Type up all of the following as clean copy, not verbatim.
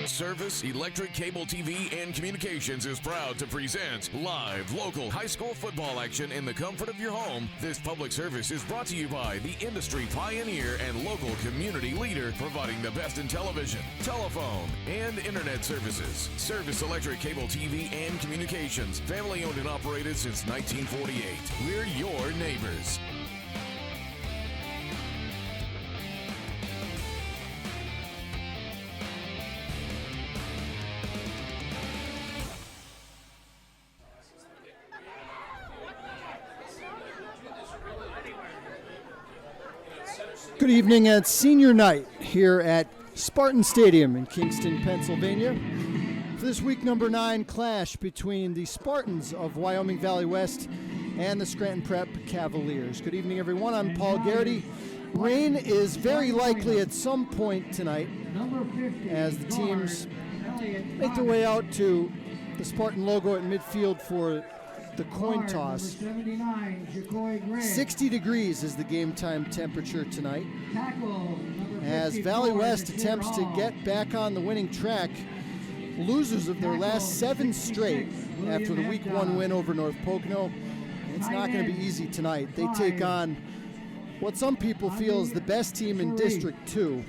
Service Electric Cable TV and Communications is proud to present live local high school football action in the comfort of your home. This public service is brought to you by the industry pioneer and local community leader providing the best in television, telephone, and internet services. Service Electric Cable TV and Communications, family owned and operated since 1948. We're your neighbors. Good evening at senior night here at Spartan Stadium in Kingston, Pennsylvania. For this week number 9 clash between the Spartans of Wyoming Valley West and the Scranton Prep Cavaliers. Good evening, everyone. I'm Paul Garrity. Rain is very likely at some point tonight as the teams make their way out to the Spartan logo at midfield for the coin toss. 60 degrees is the game time temperature tonight as Valley West attempts to get back on the winning track. Losers of their last 7 straight after the week 1 win over North Pocono. It's not going to be easy tonight. They take on what some people feel is the best team in District 2,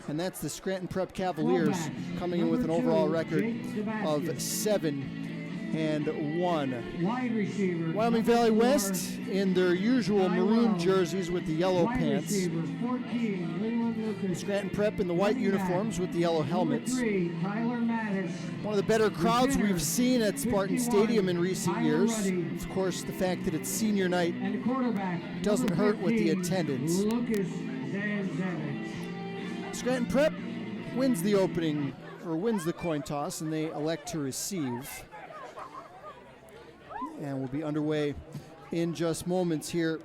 and that's the Scranton Prep Cavaliers, coming in with an overall record of 7-1. Wyoming Valley West in their usual maroon jerseys with the yellow pants. Scranton Prep in the white uniforms with the yellow helmets. One of the better crowds we've seen at Spartan Stadium in recent years. Of course, the fact that it's senior night doesn't hurt with the attendance. Scranton Prep wins the coin toss, and they elect to receive. And we'll be underway in just moments here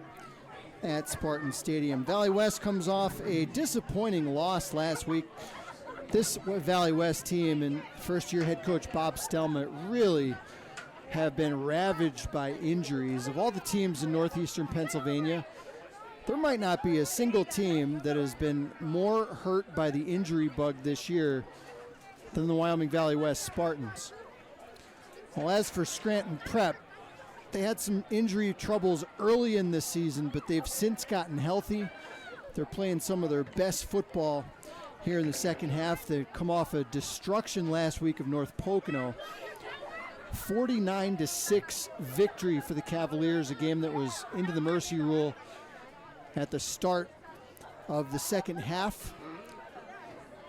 at Spartan Stadium. Valley West comes off a disappointing loss last week. This Valley West team and first-year head coach Bob Stelma really have been ravaged by injuries. Of all the teams in northeastern Pennsylvania, there might not be a single team that has been more hurt by the injury bug this year than the Wyoming Valley West Spartans. Well, as for Scranton Prep, they had some injury troubles early in this season, but they've since gotten healthy. They're playing some of their best football here in the second half. They come off a destruction last week of North Pocono. 49-6 victory for the Cavaliers, a game that was into the mercy rule at the start of the second half.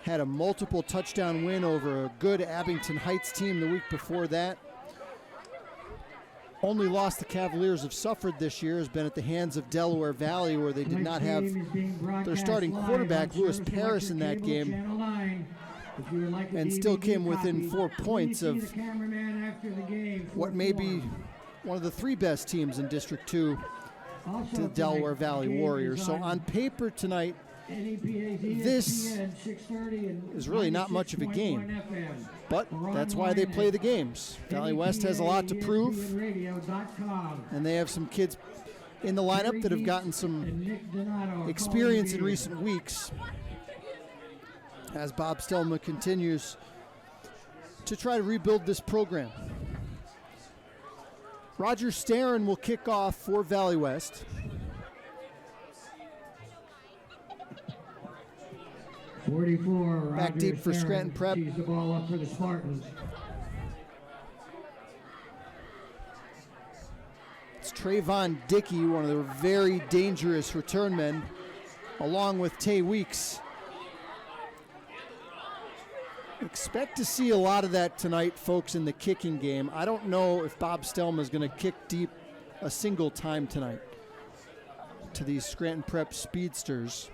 Had a multiple touchdown win over a good Abington Heights team the week before that. Only loss the Cavaliers have suffered this year has been at the hands of Delaware Valley, where they did not have their starting quarterback, Lewis Paris, in that game, and still came within 4 points of what may be one of the 3 best teams in District 2, to the Delaware Valley Warriors. So on paper tonight, this is really not much of a game, but that's why they play the games. Valley West has a lot to prove, and they have some kids in the lineup that have gotten some experience in recent weeks as Bob Stelma continues to try to rebuild this program. Roger Starron will kick off for Valley West. Back deep for Scranton Prep. The ball up for the Spartans. It's Trayvon Dickey, one of the very dangerous return men, along with Tay Weeks. Expect to see a lot of that tonight, folks, in the kicking game. I don't know if Bob Stelma is going to kick deep a single time tonight to these Scranton Prep speedsters.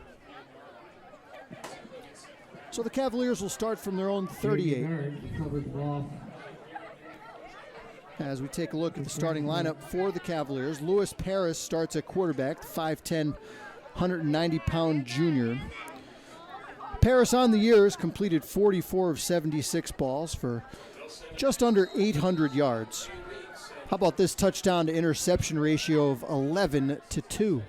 So the Cavaliers will start from their own 38. As we take a look at the starting lineup for the Cavaliers, Lewis Paris starts at quarterback, the 5'10", 190-pound junior. Paris on the year has completed 44 of 76 balls for just under 800 yards. How about this touchdown to interception ratio of 11-2?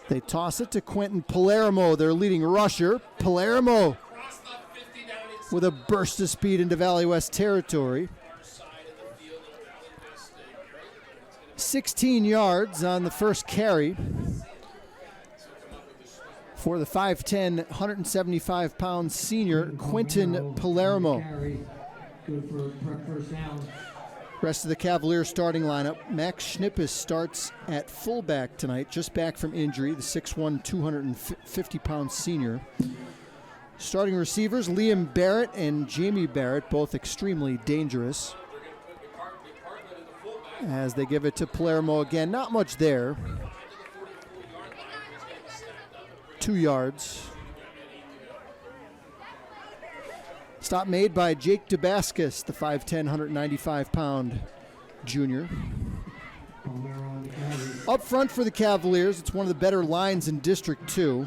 They toss it to Quentin Palermo, their leading rusher. Palermo with a burst of speed into Valley West territory. 16 yards on the first carry for the 5'10", 175-pound senior, Quentin Palermo. Good for first down. Rest of the Cavaliers starting lineup. Max Schnippes starts at fullback tonight, just back from injury, the 6'1", 250-pound senior. Starting receivers, Liam Barrett and Jamie Barrett, both extremely dangerous. As they give it to Palermo again, not much there. 2 yards. Stop made by Jake Dubaskus, the 5'10", 195-pound junior. Up front for the Cavaliers, it's one of the better lines in District 2.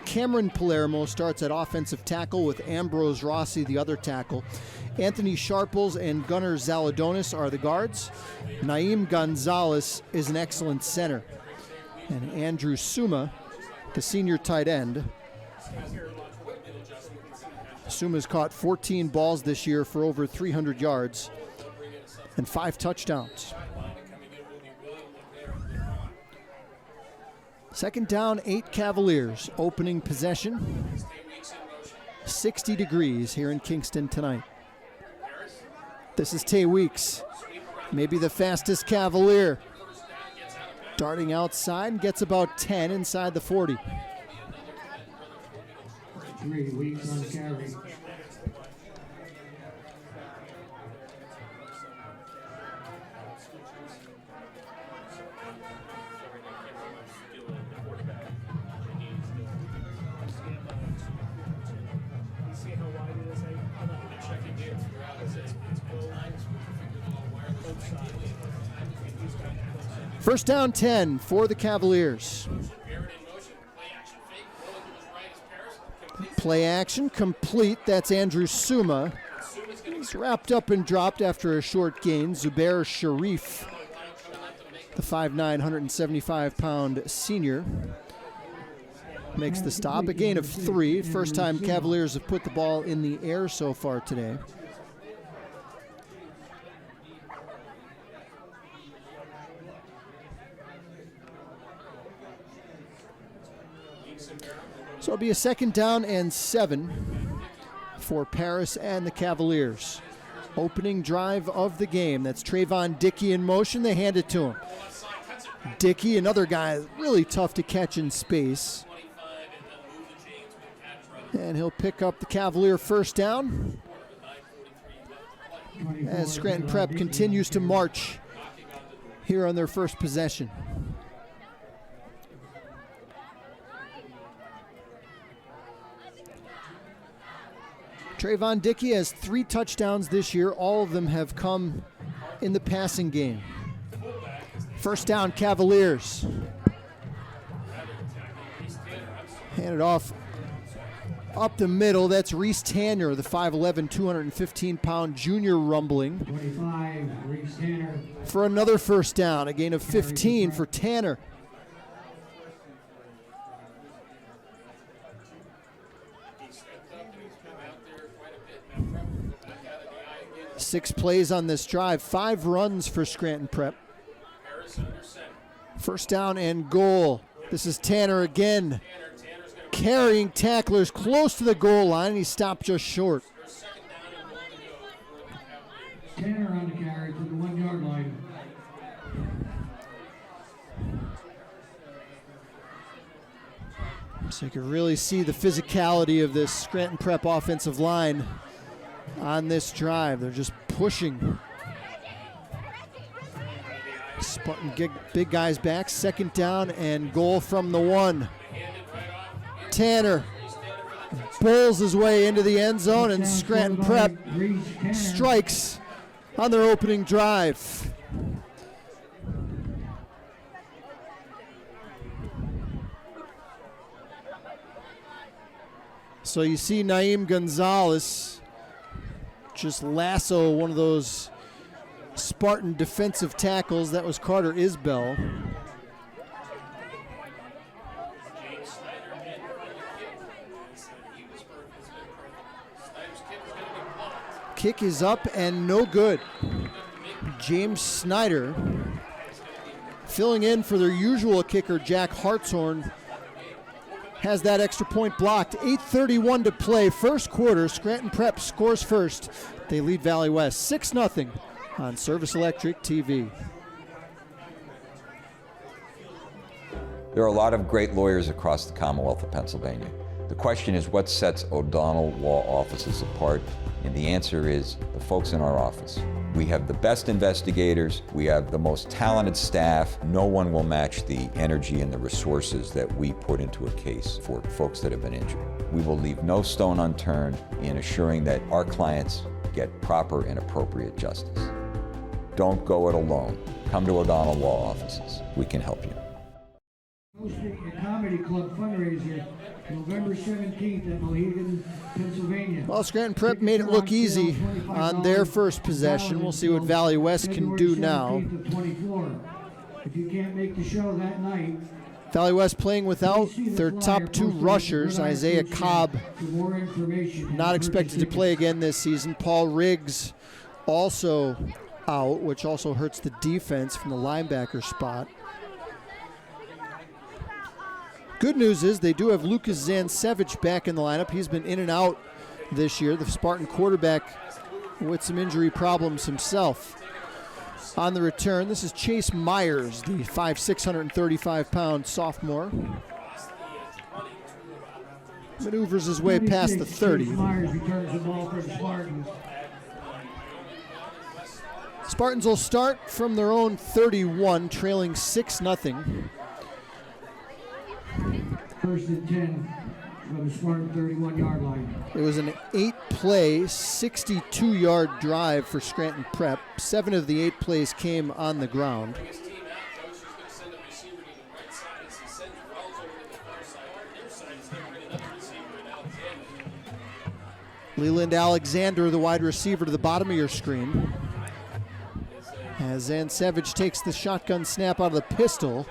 Cameron Palermo starts at offensive tackle with Ambrose Rossi, the other tackle. Anthony Sharples and Gunnar Zaladonis are the guards. Naeem Gonzalez is an excellent center. And Andrew Suma, the senior tight end. Suma's caught 14 balls this year for over 300 yards and 5 touchdowns. Second down, 8 Cavaliers. Opening possession. 60 degrees here in Kingston tonight. This is Tay Weeks, maybe the fastest Cavalier. Darting outside and gets about 10 inside the 40. 3 Weeks on the carry. First down 10 for the Cavaliers. Play action complete. That's Andrew Suma. He's wrapped up and dropped after a short gain. Zubair Sharif, the 5'9", 175-pound senior, makes the stop. A gain of 3. First time Cavaliers have put the ball in the air so far today. So it'll be a second down and 7 for Paris and the Cavaliers. Opening drive of the game. That's Trayvon Dickey in motion. They hand it to him. Dickey, another guy really tough to catch in space. And he'll pick up the Cavalier first down as Scranton Prep continues to march here on their first possession. Trayvon Dickey has 3 touchdowns this year. All of them have come in the passing game. First down, Cavaliers. Hand it off up the middle. That's Reese Tanner, the 5'11", 215-pound junior rumbling. 25, Reese Tanner. For another first down, a gain of 15 for Tanner. 6 plays on this drive, 5 runs for Scranton Prep. First down and goal. This is Tanner again, carrying tacklers close to the goal line, and he stopped just short. Tanner on the carry to the 1-yard line. So you can really see the physicality of this Scranton Prep offensive line on this drive. They're just pushing. Spartan big guys back. Second down and goal from the 1. Tanner bowls his way into the end zone, and Scranton Prep strikes on their opening drive. So you see Naeem Gonzalez just lasso one of those Spartan defensive tackles. That was Carter Isbell. Kick is up and no good. James Snyder filling in for their usual kicker, Jack Hartshorn, has that extra point blocked. 8:31 to play, first quarter. Scranton Prep scores first. They lead Valley West 6-0 on Service Electric TV. There are a lot of great lawyers across the Commonwealth of Pennsylvania. The question is, what sets O'Donnell Law Offices apart? And the answer is the folks in our office. We have the best investigators, we have the most talented staff. No one will match the energy and the resources that we put into a case for folks that have been injured. We will leave no stone unturned in assuring that our clients get proper and appropriate justice. Don't go it alone. Come to O'Donnell Law Offices. We can help you. Hosting a comedy club fundraiser November 17th at Mohegan, Pennsylvania. Well, Scranton Prep made it look easy on their first possession. We'll see what Valley West can do now. If you can't make the show that night, Valley West playing without their top two rushers. Isaiah Cobb not expected to play again this season. Paul Riggs also out, which also hurts the defense from the linebacker spot. Good news is they do have Lucas Zancevich back in the lineup. He's been in and out this year. The Spartan quarterback with some injury problems himself. On the return, this is Chase Myers, the 5'6", 135-pound sophomore. Maneuvers his way past the 30. Myers returns the ball for the Spartans. Spartans will start from their own 31, trailing 6-0. First and 10 from the Spartan 31-yard line. It was an 8-play, 62-yard drive for Scranton Prep. 7 of the 8 plays came on the ground. Leland Alexander, the wide receiver, to the bottom of your screen. As Zancevich takes the shotgun snap out of the pistol,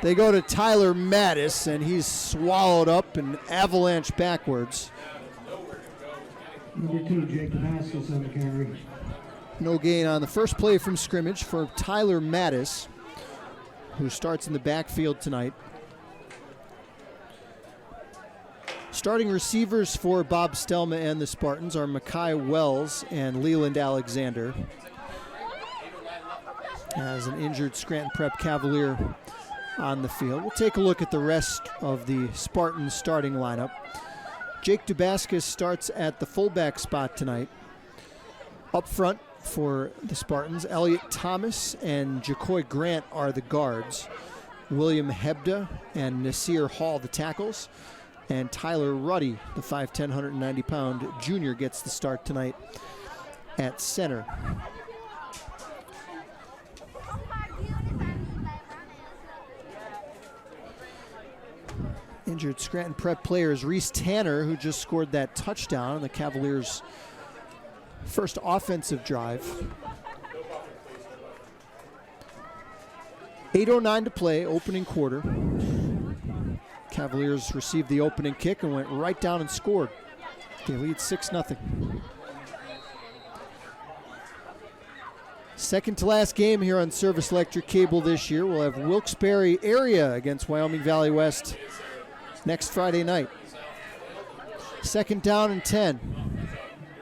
they go to Tyler Mattis, and he's swallowed up and avalanche backwards. Number 2, Jake Damascus on the carry. No gain on the first play from scrimmage for Tyler Mattis, who starts in the backfield tonight. Starting receivers for Bob Stelma and the Spartans are Makai Wells and Leland Alexander. As an injured Scranton Prep Cavalier on the field. We'll take a look at the rest of the Spartans starting lineup. Jake Dubascus starts at the fullback spot tonight. Up front for the Spartans, Elliot Thomas and Jacoy Grant are the guards. William Hebda and Nasir Hall the tackles. And Tyler Ruddy, the 5'10", 190-pound junior, gets the start tonight at center. Injured Scranton Prep players Reese Tanner, who just scored that touchdown on the Cavaliers' first offensive drive. 8:09 to play, opening quarter. Cavaliers received the opening kick and went right down and scored. They lead 6-0. Second to last game here on Service Electric Cable this year. We'll have Wilkes-Barre area against Wyoming Valley West next Friday night. Second down and 10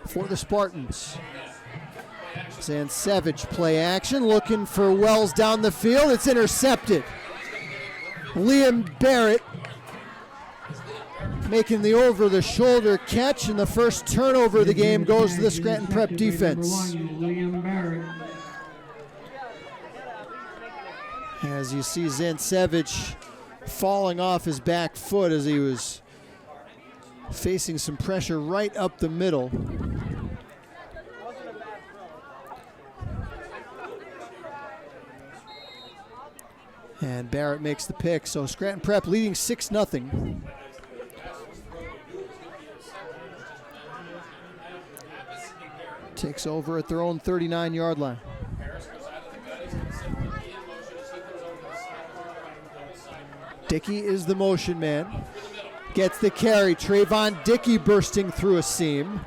for the Spartans. Zancevich play action, looking for Wells down the field. It's intercepted. Liam Barrett making the over-the-shoulder catch, and the first turnover of the game goes to the Scranton Prep defense. As you see Zancevich falling off his back foot as he was facing some pressure right up the middle. And Barrett makes the pick, so Scranton Prep leading 6-0. Takes over at their own 39-yard line. Dickey is the motion man. Gets the carry. Trayvon Dickey bursting through a seam.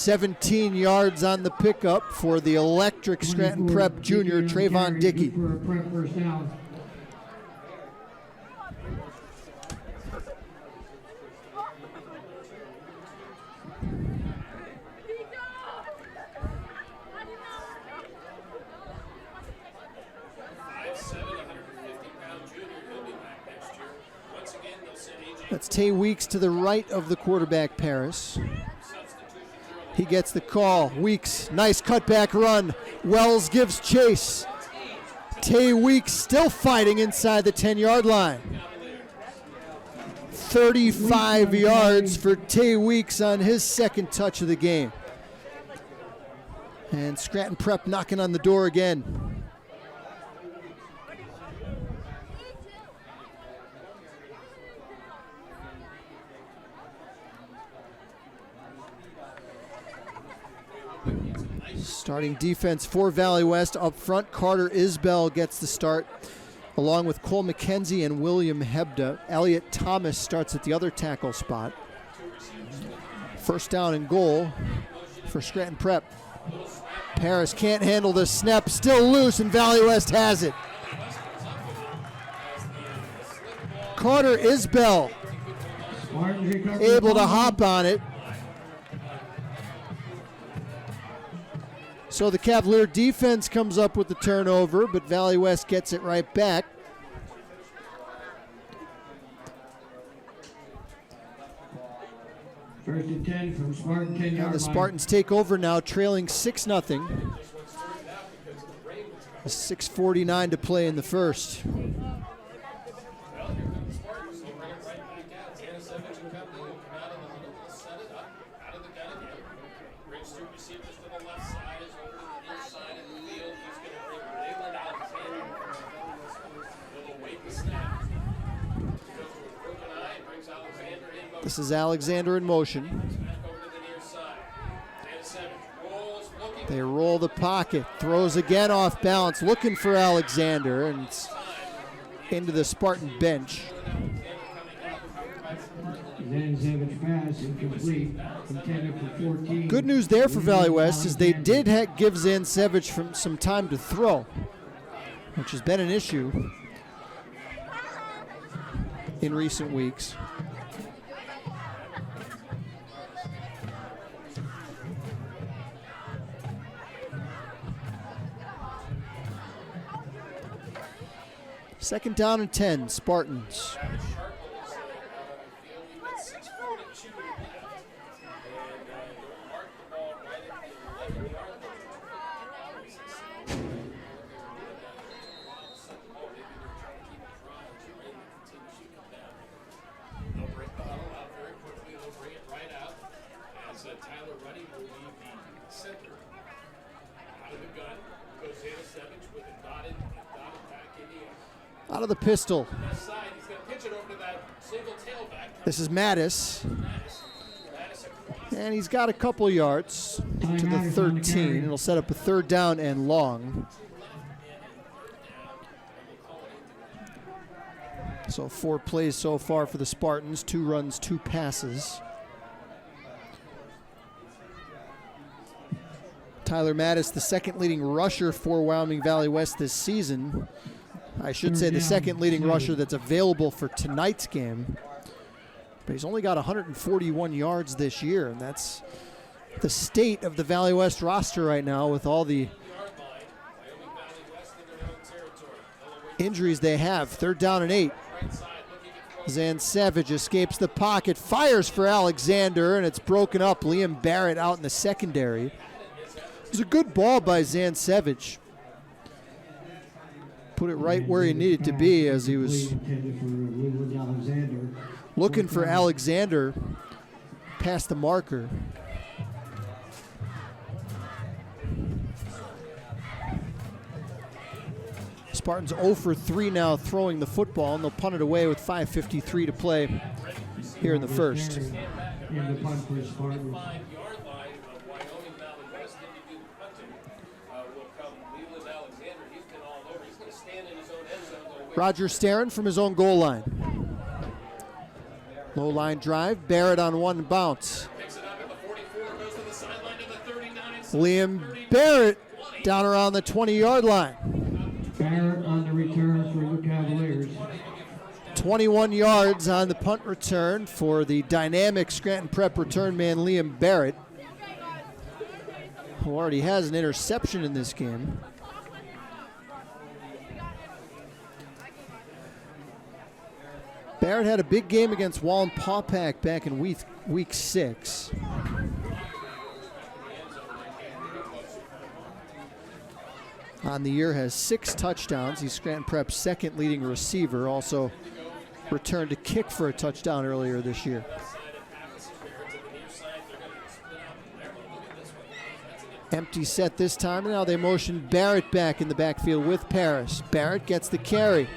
17 yards on the pickup for the electric Scranton Prep junior, Trayvon Dickey. For a Prep first down. That's Tay Weeks to the right of the quarterback, Paris. He gets the call. Weeks, nice cutback run. Wells gives chase. Tay Weeks still fighting inside the 10-yard line. 35 yards for Tay Weeks on his second touch of the game. And Scranton Prep knocking on the door again. Starting defense for Valley West. Up front, Carter Isbell gets the start, along with Cole McKenzie and William Hebda. Elliot Thomas starts at the other tackle spot. First down and goal for Scranton Prep. Paris can't handle the snap, still loose, and Valley West has it. Carter Isbell able to hop on it. So the Cavalier defense comes up with the turnover, but Valley West gets it right back. First and 10 from Spartan 10-yard line. And the Spartans take over now, trailing 6-0. 6:49 to play in the first. This is Alexander in motion. They roll the pocket, throws again off balance, looking for Alexander, and it's into the Spartan bench. Good news there for Valley West is they did give Zansevich some time to throw, which has been an issue in recent weeks. Second down and 10, Spartans. Out of the pistol. This is Mattis. And he's got a couple yards to the 13. It'll set up a third down and long. So 4 plays so far for the Spartans. 2 runs, 2 passes. Tyler Mattis, the second leading rusher for Wyoming Valley West this season. I should say the second leading rusher that's available for tonight's game. But he's only got 141 yards this year, and that's the state of the Valley West roster right now with all the injuries they have. Third down and 8. Zansevich escapes the pocket, fires for Alexander, and it's broken up. Liam Barrett out in the secondary. It was a good ball by Zansevich. Put it right where he needed to be as he was looking for Alexander past the marker. Spartans 0 for 3 now throwing the football, and they'll punt it away with 5:53 to play here in the first. Roger Starron from his own goal line. Low line drive, Barrett on one bounce. Liam Barrett down around the 20-yard line. Barrett on the return for the Cavaliers. 21 yards on the punt return for the dynamic Scranton Prep return man Liam Barrett, who already has an interception in this game. Barrett had a big game against Wallenpaupack back in week 6. On the year has 6 touchdowns. He's Scranton Prep's second leading receiver. Also returned to kick for a touchdown earlier this year. Empty set this time, and now they motion Barrett back in the backfield with Paris. Barrett gets the carry.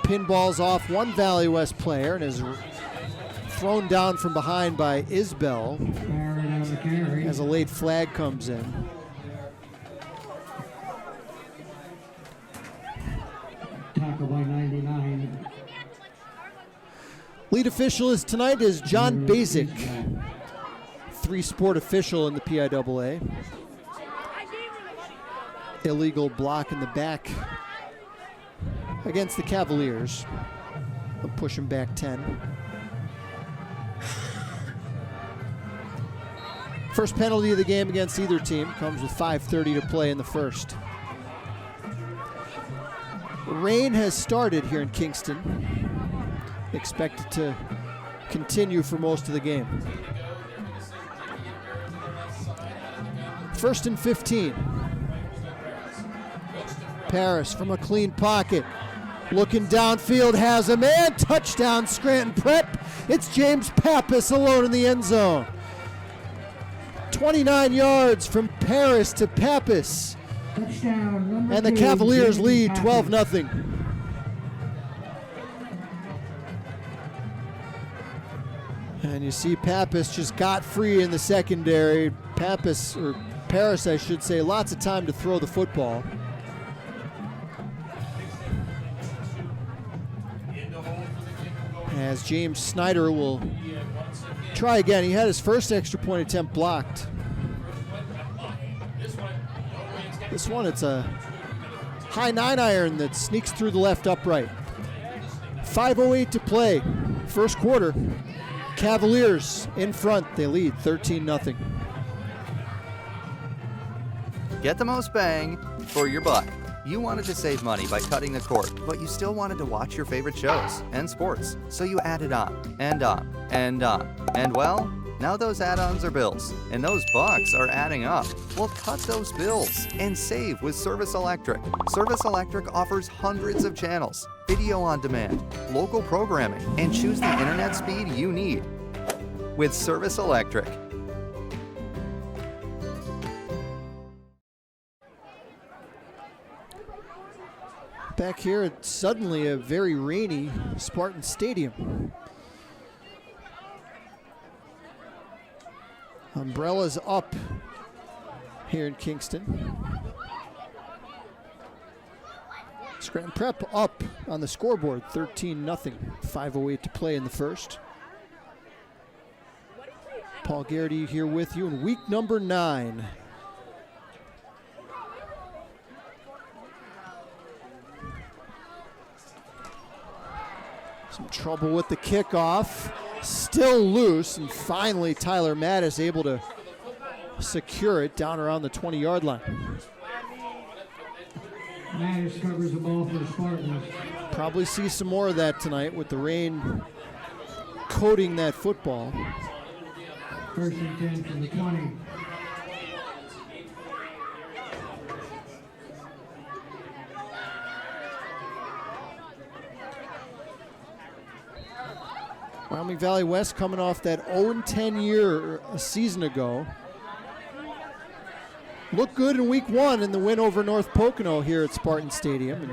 Pinballs off one Valley West player and is thrown down from behind by Isbell Barrett on the carry. as a late flag comes in. Tackle by 99. Lead official tonight is John Basic, 3-sport official in the PIAA. Illegal block in the back against the Cavaliers. They'll push him back 10. First penalty of the game against either team comes with 5:30 to play in the first. Rain has started here in Kingston. Expected to continue for most of the game. 1st and 15. Paris from a clean pocket. Looking downfield, has a man. Touchdown, Scranton Prep. It's James Pappas alone in the end zone. 29 yards from Paris to Pappas. Touchdown, And the 2, Cavaliers James lead Pappas. 12-0. And you see Pappas just got free in the secondary. Paris, I should say, lots of time to throw the football. As James Snyder will try again. He had his first extra point attempt blocked. This one, it's a high 9-iron that sneaks through the left upright. 5:08 to play. First quarter. Cavaliers in front. They lead 13-0. Get the most bang for your buck. You wanted to save money by cutting the cord, but you still wanted to watch your favorite shows and sports, so you added on and on and on. And well, now those add-ons are bills, and those bucks are adding up. Well, cut those bills and save with Service Electric. Service Electric offers hundreds of channels, video on demand, local programming, and choose the internet speed you need with Service Electric. Back here at suddenly a very rainy Spartan Stadium. Umbrellas up here in Kingston. Scranton Prep up on the scoreboard, 13-0. 5:08 to play in the first. Paul Garrity here with you in week number 9. Some trouble with the kickoff. Still loose, and finally Tyler Mattis able to secure it down around the 20-yard line. Mattis covers the ball for the Spartans. Probably see some more of that tonight with the rain coating that football. 1st and 10 from the 20. Wyoming Valley West coming off that 0-10 year a season ago. Looked good in week 1 in the win over North Pocono here at Spartan Stadium.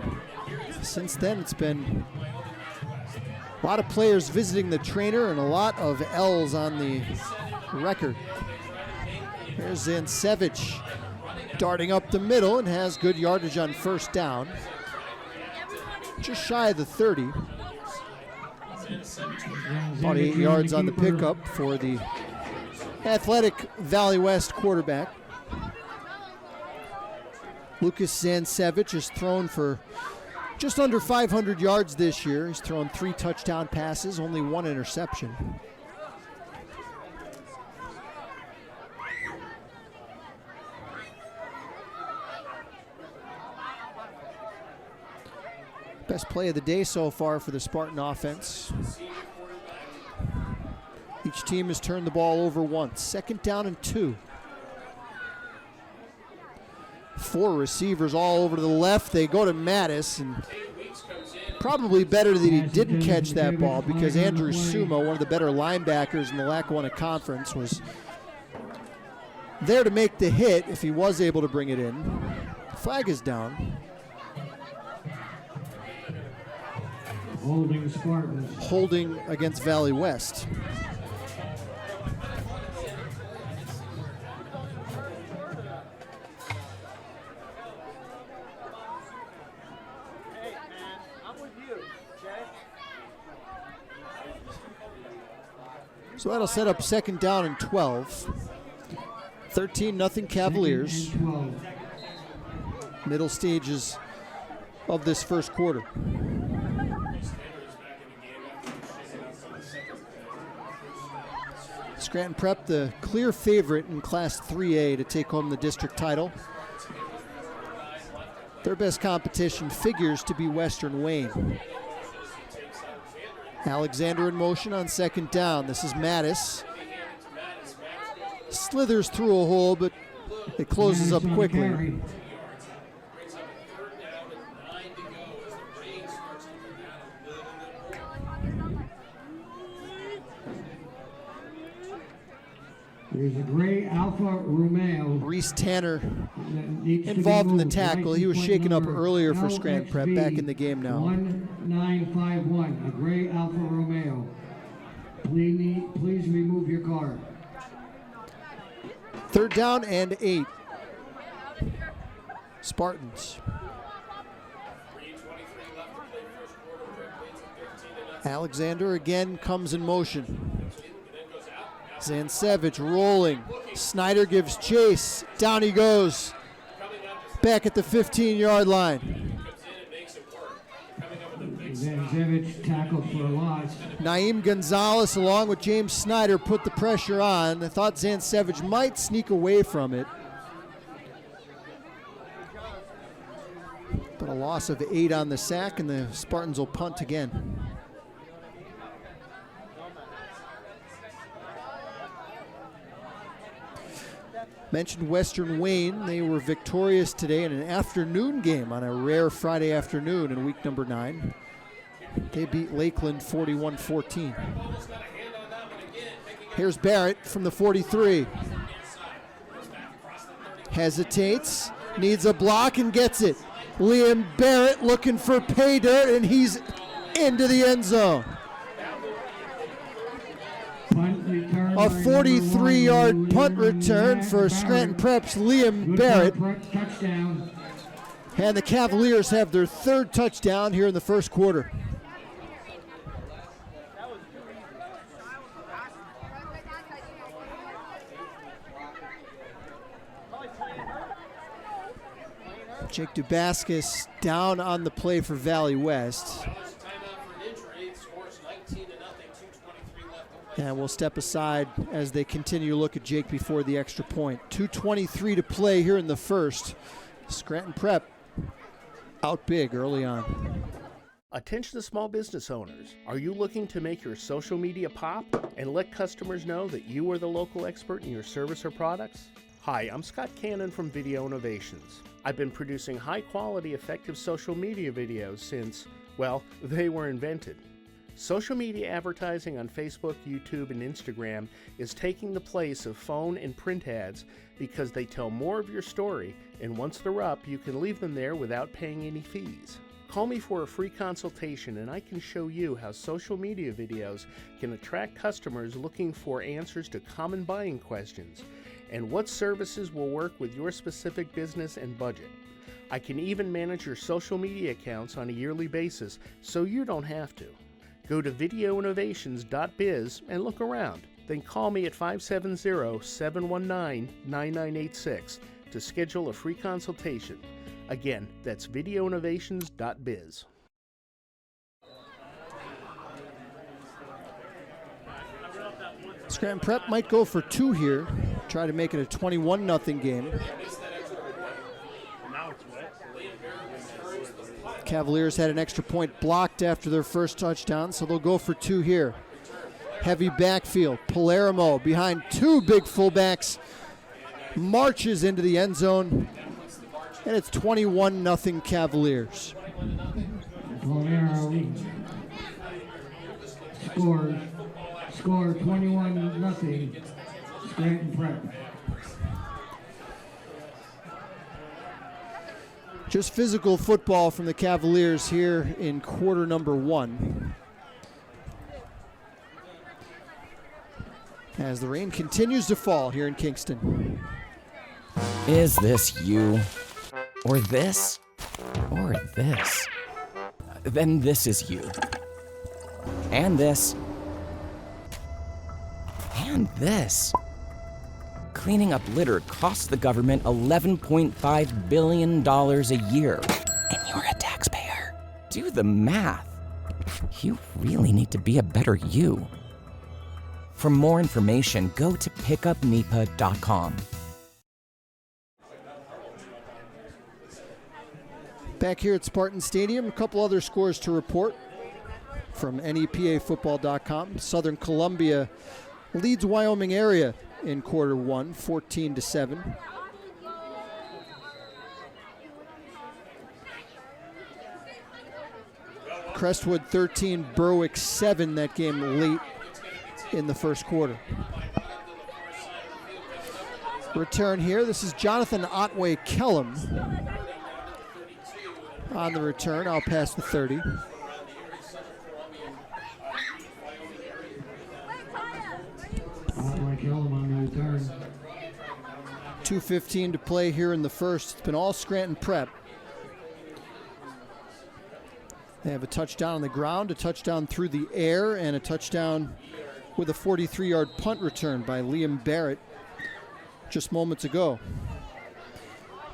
And since then, it's been a lot of players visiting the trainer and a lot of L's on the record. Here's Zansevich darting up the middle and has good yardage on first down. Just shy of the 30. About 8 yards on the pickup for the athletic Valley West quarterback. Lucas Zansevich has thrown for just under 500 yards this year. He's thrown 3 touchdown passes, only 1 interception. Best play of the day so far for the Spartan offense. Each team has turned the ball over once. 2nd down and 2. 4 receivers all over to the left. They go to Mattis, and probably better that he didn't catch that ball, because Andrew Sumo, one of the better linebackers in the Lackawanna Conference, was there to make the hit if he was able to bring it in. Flag is down. Holding Spartans. Holding against Valley West. So that'll set up 2nd down and 12. 13-0 Cavaliers. Middle stages of this first quarter. Scranton Prep, the clear favorite in Class 3A to take home the district title. Their best competition figures to be Western Wayne. Alexander in motion on 2nd down. This is Mattis. Slithers through a hole, but it closes up quickly. There's a gray Alfa Romeo. Reese Tanner involved in the tackle. He was shaken up earlier for Scranton Prep, back in the game now. 1951, a gray Alfa Romeo. Please remove your car. 3rd down and 8. Spartans. Alexander again comes in motion. Zansevich rolling. Snyder gives chase. Down he goes. Back at the 15-yard line. Zansevich tackled for a loss. Naeem Gonzalez along with James Snyder put the pressure on. I thought Zansevich might sneak away from it. But a loss of 8 on the sack, and the Spartans will punt again. Mentioned Western Wayne. They were victorious today in an afternoon game on a rare Friday afternoon in week number 9. They beat Lakeland 41-14. Here's Barrett from the 43. Hesitates, needs a block and gets it. Liam Barrett looking for pay dirt, and he's into the end zone. A 43-yard punt return for Scranton Prep's Liam Barrett. And the Cavaliers have their 3rd touchdown here in the first quarter. Jake Dubascus down on the play for Valley West. And we'll step aside as they continue to look at Jake before the extra point. 2:23 to play here in the first. Scranton Prep out big early on. Attention to small business owners. Are you looking to make your social media pop and let customers know that you are the local expert in your service or products? Hi, I'm Scott Cannon from Video Innovations. I've been producing high-quality, effective social media videos since, well, they were invented. Social media advertising on Facebook, YouTube, and Instagram is taking the place of phone and print ads because they tell more of your story, and once they're up, you can leave them there without paying any fees. Call me for a free consultation and I can show you how social media videos can attract customers looking for answers to common buying questions and what services will work with your specific business and budget. I can even manage your social media accounts on a yearly basis so you don't have to. Go to videoinnovations.biz and look around. Then call me at 570-719-9986 to schedule a free consultation. Again, that's videoinnovations.biz. Scranton Prep might go for 2 here, try to make it a 21-0 game. Cavaliers had an extra point blocked after their first touchdown, so they'll go for 2 here. Heavy backfield. Palermo behind 2 big fullbacks, marches into the end zone, and it's 21-0 Cavaliers. Palermo score 21-0 Scranton Prep. Just physical football from the Cavaliers here in quarter number 1. As the rain continues to fall here in Kingston. Is this you? Or this? Or this? Then this is you. And this. And this. Cleaning up litter costs the government $11.5 billion a year. And you're a taxpayer. Do the math. You really need to be a better you. For more information, go to pickupnipa.com. Back here at Spartan Stadium, a couple other scores to report from NEPAfootball.com. Southern Columbia leads Wyoming area in quarter 1, 14-7. Crestwood 13, Berwick 7, that game late in the first quarter. Return here, this is Jonathan Otway Kellum on the return. I'll pass the 30. Kellum on the return. 2:15 to play here in the first. It's been all Scranton Prep. They have a touchdown on the ground, a touchdown through the air, and a touchdown with a 43-yard punt return by Liam Barrett just moments ago.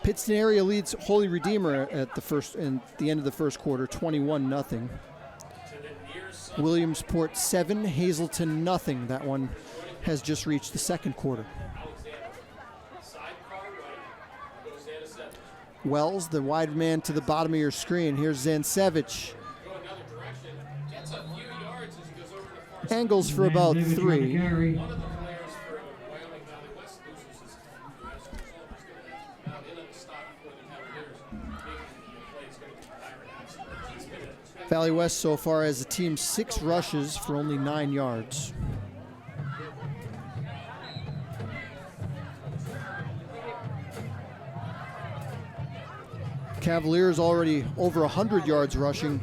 Pittston area leads Holy Redeemer at the end of the first quarter, 21-0. Williamsport 7, Hazleton 0. That one has just reached the second quarter. Wells, the wide man to the bottom of your screen. Here's Zancevich. Angles for about 3. Valley West so far has a team 6 rushes for only 9 yards. Cavaliers already over 100 yards rushing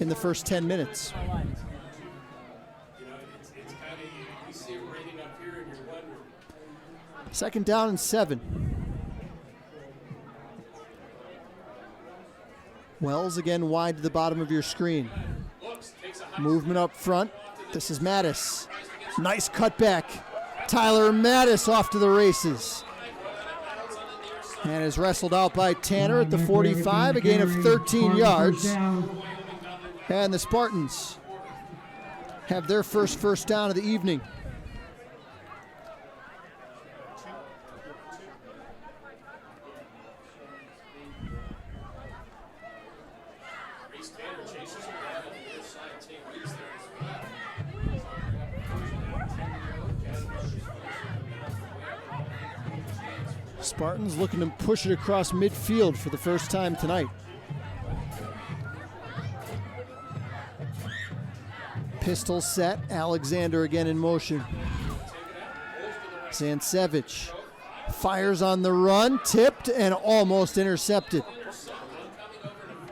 in the first 10 minutes. Second down and 7. Wells again wide to the bottom of your screen. Movement up front. This is Mattis. Nice cutback. Tyler Mattis off to the races. And is wrestled out by Tanner at the 45, a gain of 13 yards. And the Spartans have their first down of the evening. Spartans looking to push it across midfield for the first time tonight. Pistol set, Alexander again in motion. Zancevich fires on the run, tipped and almost intercepted.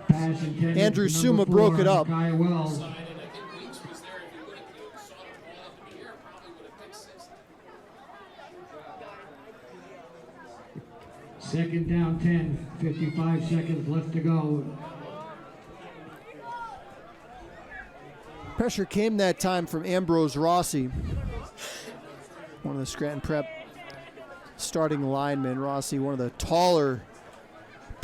Andrew Suma broke it up. Second down 10, 55 seconds left to go. Pressure came that time from Ambrose Rossi, one of the Scranton Prep starting linemen. Rossi, one of the taller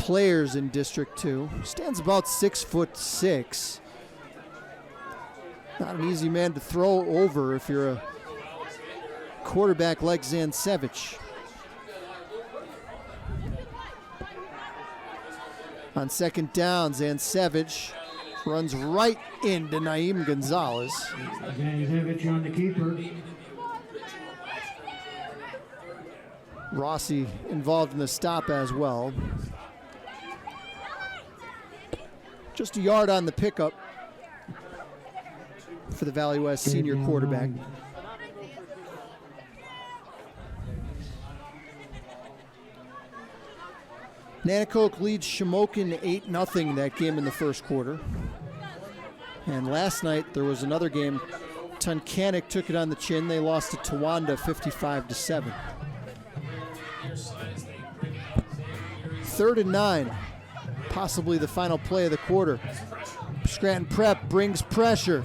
players in District 2. Stands about 6'6". Not an easy man to throw over if you're a quarterback like Zansevich. On second down, Zansevich runs right into Naeem Gonzalez. Zansevich on the keeper. Rossi involved in the stop as well. Just a yard on the pickup for the Valley West senior quarterback. Nanticoke leads Shamokin 8-0 that game in the first quarter. And last night there was another game. Tunkhannock took it on the chin. They lost to Towanda 55-7. 3rd and 9. Possibly the final play of the quarter. Scranton Prep brings pressure.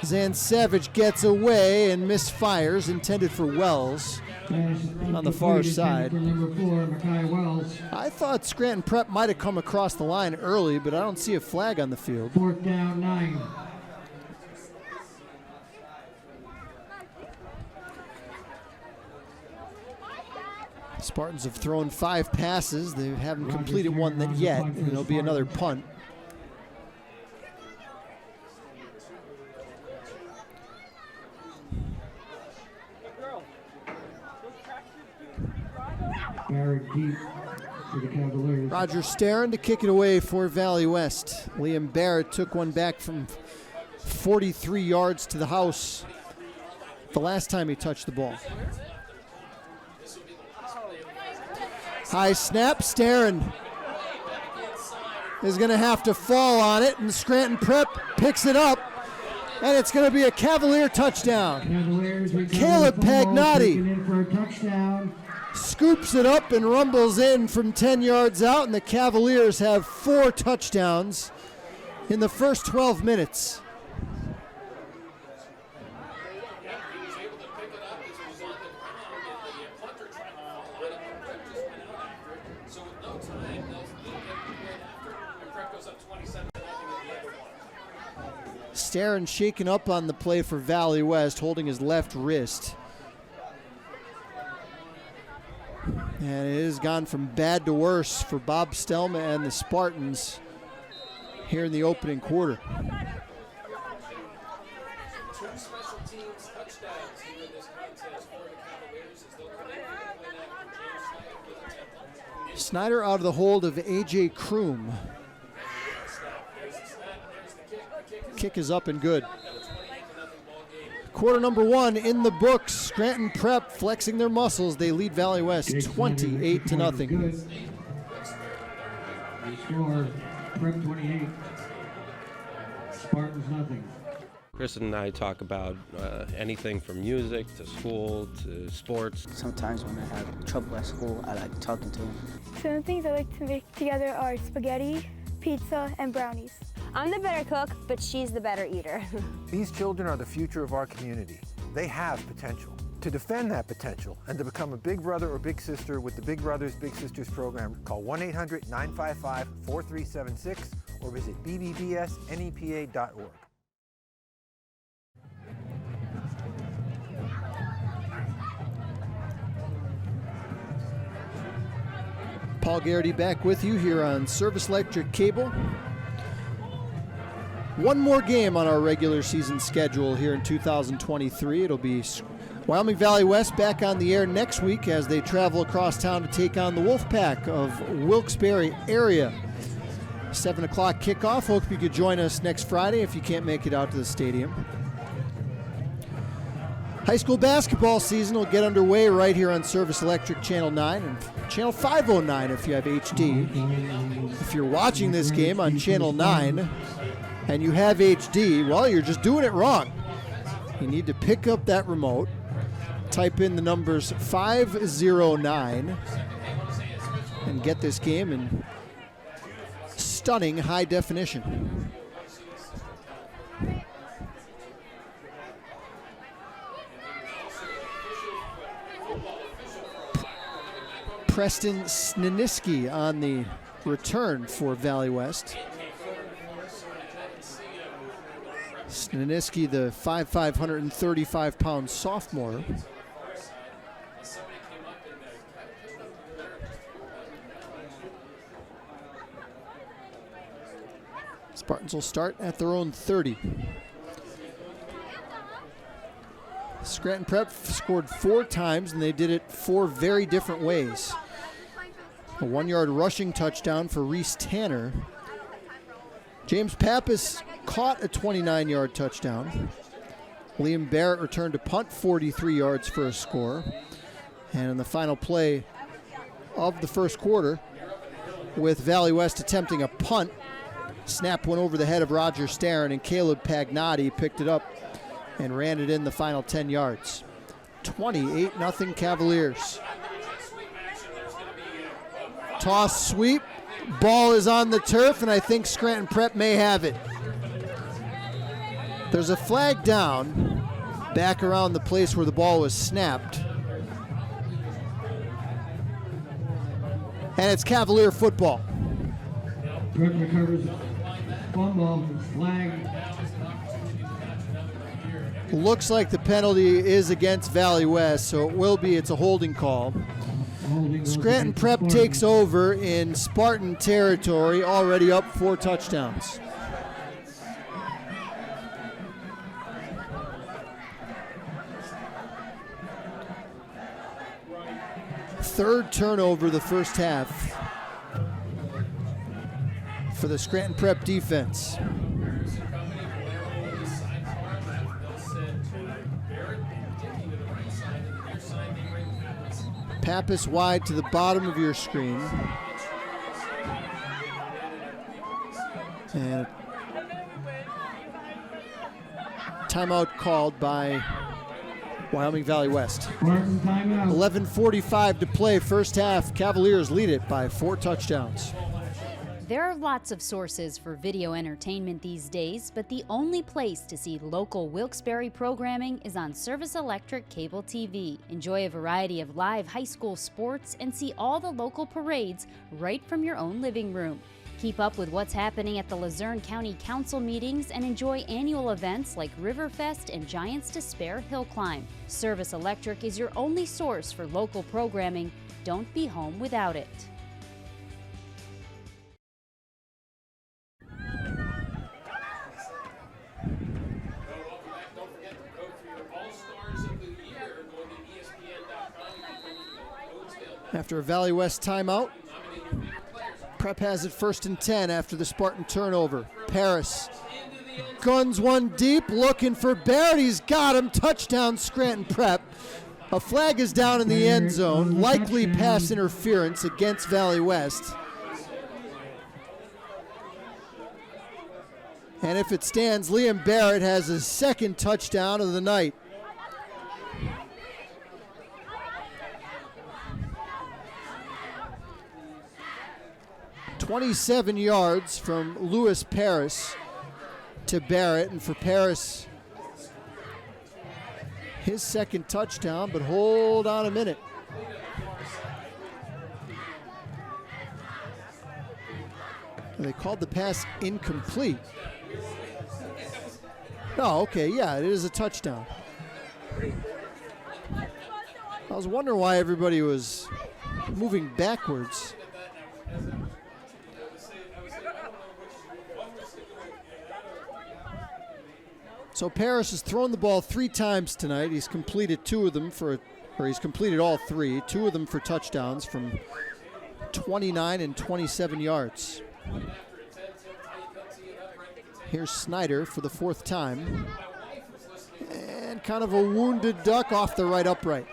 Zansevich gets away and misfires, intended for Wells on the far side. I thought Scranton Prep might have come across the line early, but I don't see a flag on the field. 4th down, 9. Spartans have thrown 5 passes. They haven't completed one yet, and it'll be another punt. Deep for the Cavaliers. Roger Starron to kick it away for Valley West. Liam Barrett took one back from 43 yards to the house the last time he touched the ball. High snap, Starron is going to have to fall on it, and Scranton Prep picks it up, and it's going to be a Cavalier touchdown. Caleb Pagnotti scoops it up and rumbles in from 10 yards out, and the Cavaliers have 4 touchdowns in the first 12 minutes. Starron shaken up on the play for Valley West, holding his left wrist. And it has gone from bad to worse for Bob Stelma and the Spartans here in the opening quarter. Snyder out of the hold of A.J. Kroom. Kick is up and good. Quarter number 1 in the books. Scranton Prep flexing their muscles. They lead Valley West 28-0. Score, Prep 28, Spartans nothing. Chris and I talk about anything from music to school to sports. Sometimes when I have trouble at school, I like talking to him. Some things I like to make together are spaghetti, pizza, and brownies. I'm the better cook, but she's the better eater. These children are the future of our community. They have potential. To defend that potential and to become a big brother or big sister with the Big Brothers Big Sisters program, call 1-800-955-4376 or visit bbbsnepa.org. Paul Garrity back with you here on Service Electric Cable. One more game on our regular season schedule here in 2023. It'll be Wyoming Valley West back on the air next week as they travel across town to take on the Wolfpack of Wilkes-Barre area. 7 o'clock kickoff. Hope you could join us next Friday if you can't make it out to the stadium. High school basketball season will get underway right here on Service Electric Channel 9 and Channel 509 if you have HD. If you're watching this game on Channel 9 and you have HD, well, you're just doing it wrong. You need to pick up that remote, type in the numbers 509, and get this game in stunning high definition. Preston Sniniski on the return for Valley West. Staniski, the 5'5", 135-pound sophomore. Spartans will start at their own 30. Scranton Prep scored 4 times, and they did it 4 very different ways. A 1-yard rushing touchdown for Reese Tanner. James Pappas caught a 29-yard touchdown. Liam Barrett returned to punt 43 yards for a score. And in the final play of the first quarter, with Valley West attempting a punt, snap went over the head of Roger Starron, and Caleb Pagnotti picked it up and ran it in the final 10 yards. 28-0 Cavaliers. Toss sweep. Ball is on the turf, and I think Scranton Prep may have it. There's a flag down back around the place where the ball was snapped. And it's Cavalier football. Prep recovers fumble, flag. Looks like the penalty is against Valley West, so it will be. It's a holding call. Scranton Prep takes over in Spartan territory, already up 4 touchdowns. Third turnover the first half for the Scranton Prep defense. Pappas wide to the bottom of your screen. And timeout called by Wyoming Valley West. 11:45 to play, first half. Cavaliers lead it by 4 touchdowns. There are lots of sources for video entertainment these days, but the only place to see local Wilkes-Barre programming is on Service Electric Cable TV. Enjoy a variety of live high school sports and see all the local parades right from your own living room. Keep up with what's happening at the Luzerne County Council meetings and enjoy annual events like Riverfest and Giants to Spare Hill Climb. Service Electric is your only source for local programming. Don't be home without it. After a Valley West timeout, Prep has it 1st and 10 after the Spartan turnover. Paris guns one deep, looking for Barrett. He's got him. Touchdown, Scranton Prep. A flag is down in the end zone. Likely pass interference against Valley West. And if it stands, Liam Barrett has his 2nd touchdown of the night. "27 yards from Lewis Paris to Barrett, and for Paris, his 2nd touchdown, but hold on a minute. They called the pass incomplete. Oh, okay, yeah, it is a touchdown. I was wondering why everybody was moving backwards. So Paris has thrown the ball 3 times tonight. He's completed 2 of them he's completed all 3, 2 of them for touchdowns from 29 and 27 yards. Here's Snyder for the 4th time. And kind of a wounded duck off the right upright.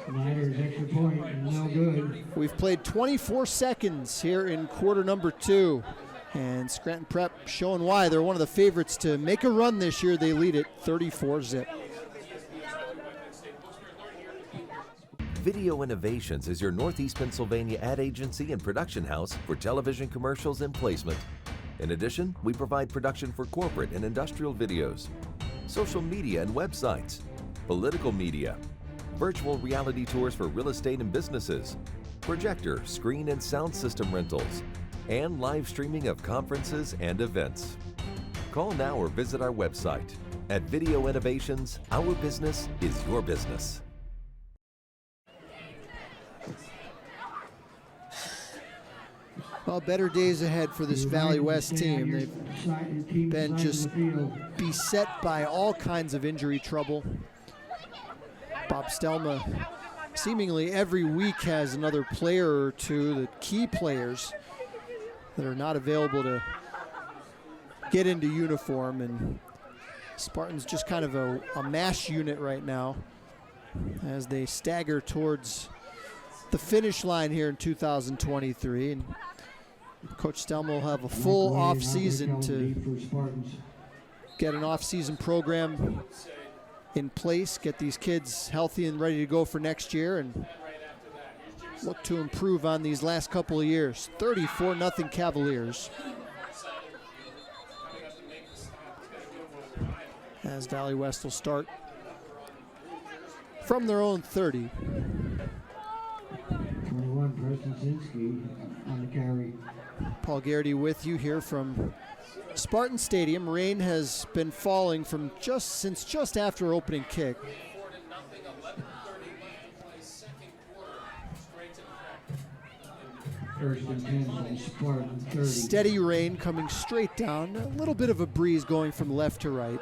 Snyder's extra point is no good. We've played 24 seconds here in quarter number 2. And Scranton Prep showing why. They're one of the favorites to make a run this year. They lead it 34-0. Video Innovations is your Northeast Pennsylvania ad agency and production house for television commercials and placement. In addition, we provide production for corporate and industrial videos, social media and websites, political media, virtual reality tours for real estate and businesses, projector, screen and sound system rentals, and live streaming of conferences and events. Call now or visit our website. At Video Innovations, our business is your business. Well, better days ahead for this Valley West team. They've been just beset by all kinds of injury trouble. Bob Stelma seemingly every week has another player or two, the key players, that are not available to get into uniform, and Spartans just kind of a mash unit right now as they stagger towards the finish line here in 2023. And Coach Stelma will have a full off-season to get an off-season program in place, get these kids healthy and ready to go for next year, and look to improve on these last couple of years. 34-0 Cavaliers. As Valley West will start from their own 30. 21, Preston on the carry. Paul Garrity with you here from Spartan Stadium. Rain has been falling since just after opening kick. First and 10 from Spartan 30. Steady rain coming straight down. A little bit of a breeze going from left to right.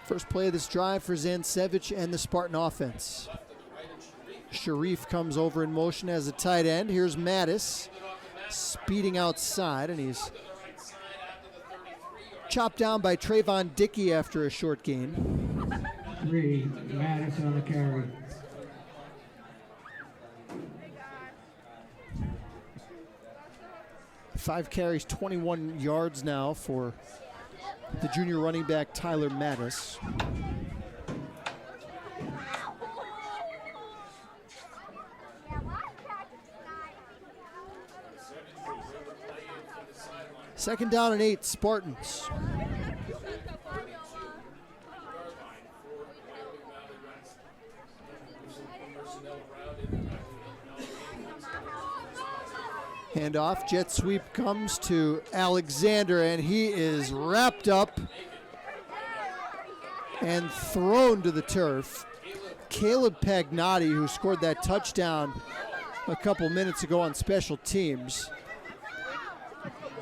First play of this drive for Zansevich and the Spartan offense. Sharif comes over in motion as a tight end. Here's Mattis speeding outside, and he's chopped down by Trayvon Dickey after a short gain. 3, Mattis on the carry. Five carries, 21 yards now for the junior running back Tyler Mattis. Second down and 8, Spartans. Handoff, jet sweep comes to Alexander, and he is wrapped up and thrown to the turf. Caleb Pagnotti, who scored that touchdown a couple minutes ago on special teams,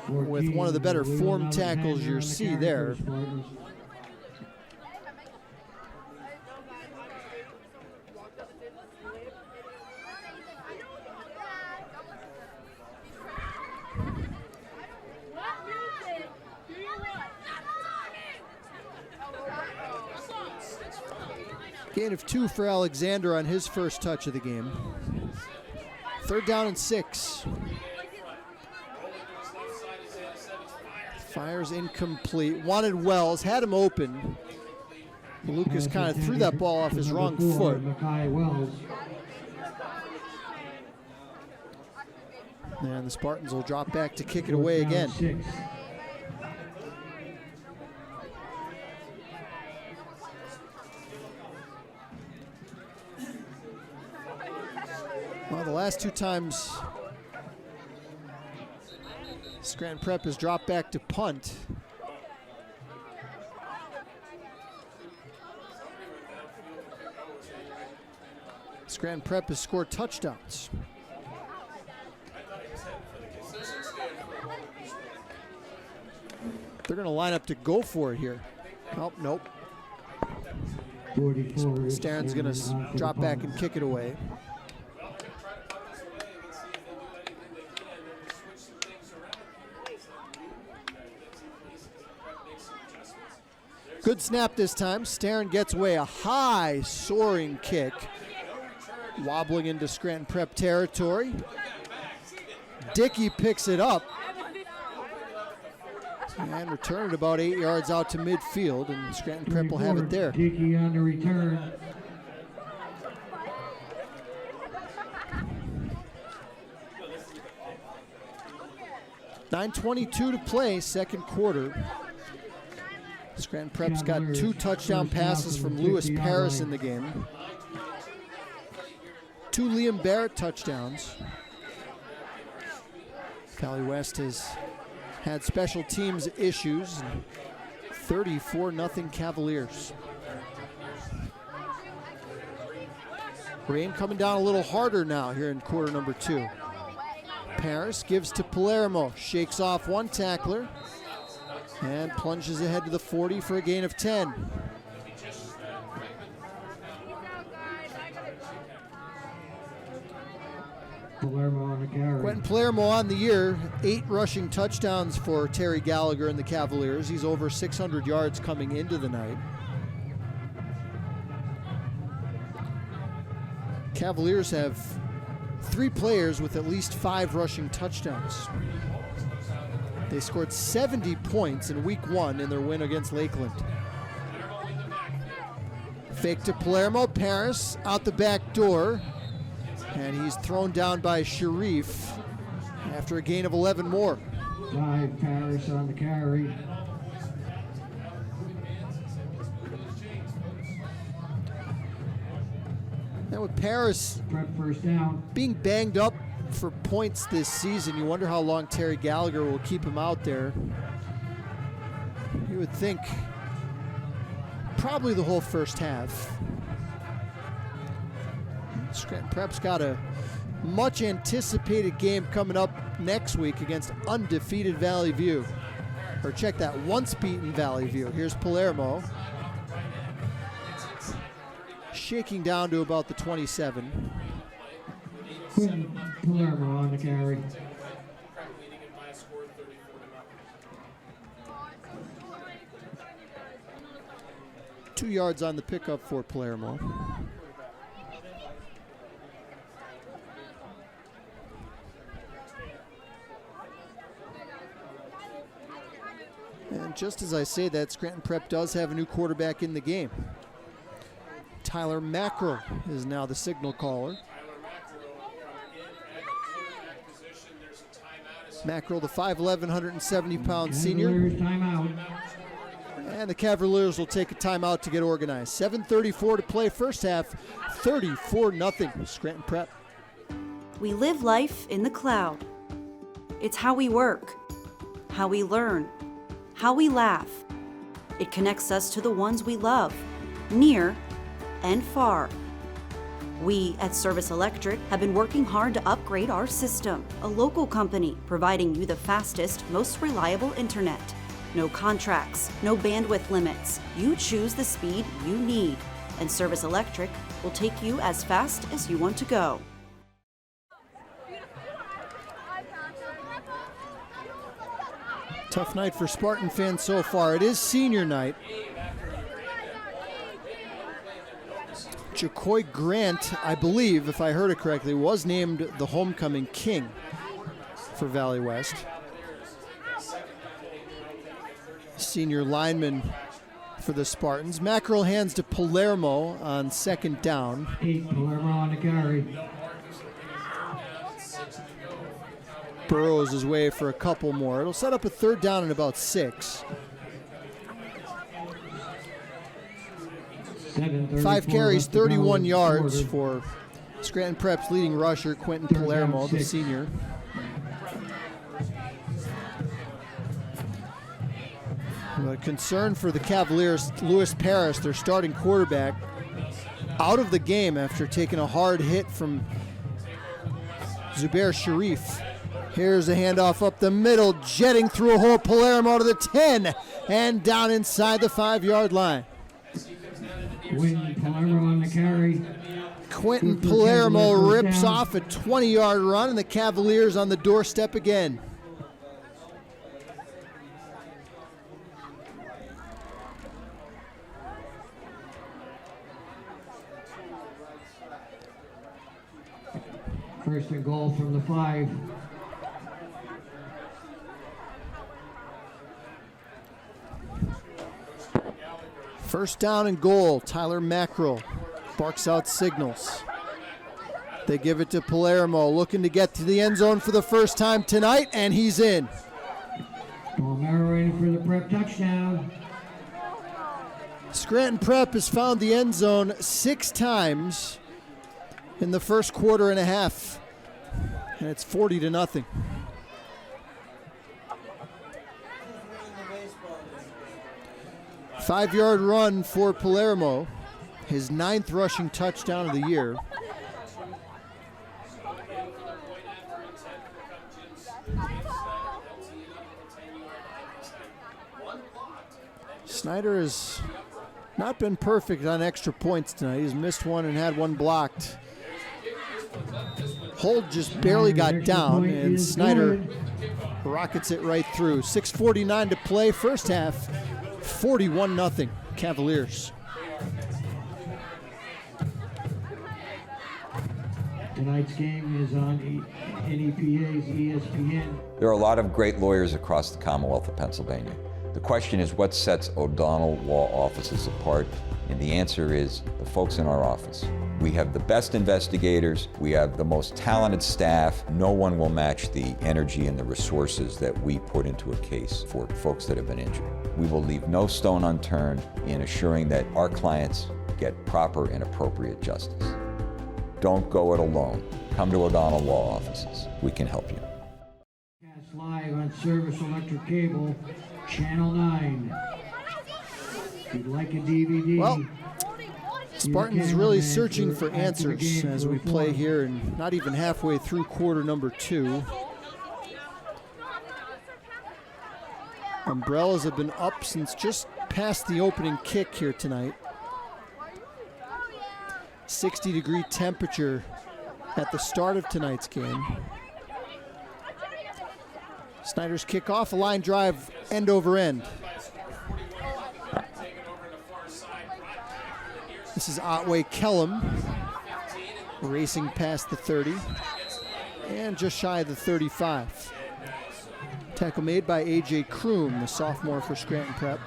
with one of the better form tackles you see there. Gain of 2 for Alexander on his first touch of the game. Third down and 6. Fires incomplete. Wanted Wells, had him open. Lucas kind of threw that ball off his wrong foot. And the Spartans will drop back to kick it away again. 6. Well, the last 2 times Scranton Prep has dropped back to punt. Scranton Prep has scored touchdowns. They're going to line up to go for it here. Oh, nope. Staren's going to drop back and kick it away. Good snap this time. Staren gets away, a high soaring kick. Wobbling into Scranton Prep territory. Dickey picks it up and return it about 8 yards out to midfield, and Scranton Prep will have it there. Dickey on the return. 9:22 to play, second quarter. Scranton Prep's got 2 touchdown passes from Lewis Paris in the game. 2 Liam Barrett touchdowns. Valley West has had special teams issues. 34-0 Cavaliers. Rain coming down a little harder now here in quarter number 2. Paris gives to Palermo, shakes off one tackler, and plunges ahead to the 40 for a gain of 10. Palermo on the carry. Quentin Palermo on the year, 8 rushing touchdowns for Terry Gallagher and the Cavaliers. He's over 600 yards coming into the night. Cavaliers have 3 players with at least 5 rushing touchdowns. They scored 70 points in week 1 in their win against Lakeland. Fake to Palermo, Paris out the back door, and he's thrown down by Sharif after a gain of 11 more. 5 Paris on the carry. And with Paris first down, being banged up for points this season, you wonder how long Terry Gallagher will keep him out there. You would think probably the whole first half. Scranton Prep's got a much anticipated game coming up next week against undefeated Valley View. Or check that, once beaten Valley View. Here's Palermo. Shaking down to about the 27. Quentin Palermo on the carry. 2 yards on the pickup for Palermo. And just as I say that, Scranton Prep does have a new quarterback in the game. Tyler Mackerel is now the signal caller. Mackerel, the 5'11", 170-pound senior. Timeout. And the Cavaliers will take a timeout to get organized. 7:34 to play first half, 34-0 Scranton Prep. We live life in the cloud. It's how we work, how we learn, how we laugh. It connects us to the ones we love, near and far. We at Service Electric have been working hard to upgrade our system, a local company providing you the fastest, most reliable internet. No contracts, no bandwidth limits. You choose the speed you need, and Service Electric will take you as fast as you want to go. Tough night for Spartan fans so far. It is senior night. Jacoy Grant, I believe, if I heard it correctly, was named the homecoming king for Valley West. Senior lineman for the Spartans. Mackerel hands to Palermo on second down. 8 Palermo on the carry. Burrows his way for a couple more. It'll set up a third down and about 6. 5 carries, 31 yards for Scranton Prep's leading rusher, Quentin Palermo, the senior. A concern for the Cavaliers, Lewis Paris, their starting quarterback, out of the game after taking a hard hit from Zubair Sharif. Here's a handoff up the middle, jetting through a hole, Palermo to the 10, and down inside the 5-yard line. Quentin Palermo on the carry. Quentin Palermo rips off a 20-yard run, and the Cavaliers on the doorstep again. First and goal from the 5. First down and goal. Tyler Mackerel barks out signals. They give it to Palermo, looking to get to the end zone for the first time tonight, and he's in. Palmero in for the Prep touchdown. Scranton Prep has found the end zone 6 times in the first quarter and a half, and it's 40-0. Five-yard run for Palermo, his 9th rushing touchdown of the year. Snyder has not been perfect on extra points tonight. He's missed one and had one blocked. Holt just barely got down, and Snyder rockets it right through. 6:49 to play, first half, 41-0 Cavaliers. Tonight's game is on NEPA's ESPN. There are a lot of great lawyers across the Commonwealth of Pennsylvania. The question is, what sets O'Donnell Law Offices apart? And the answer is the folks in our office. We have the best investigators, we have the most talented staff. No one will match the energy and the resources that we put into a case for folks that have been injured. We will leave no stone unturned in assuring that our clients get proper and appropriate justice. Don't go it alone. Come to O'Donnell Law Offices. We can help you. Cast live on Service Electric Cable, Channel 9. If you'd like a DVD. Well, Spartans really searching for answers as we play here, and not even halfway through quarter number 2. Umbrellas have been up since just past the opening kick here tonight. 60-degree temperature at the start of tonight's game. Snyder's kickoff, a line drive, end over end. This is Otway Kellum racing past the 30 and just shy of the 35. Tackle made by A.J. Kroom, the sophomore for Scranton Prep.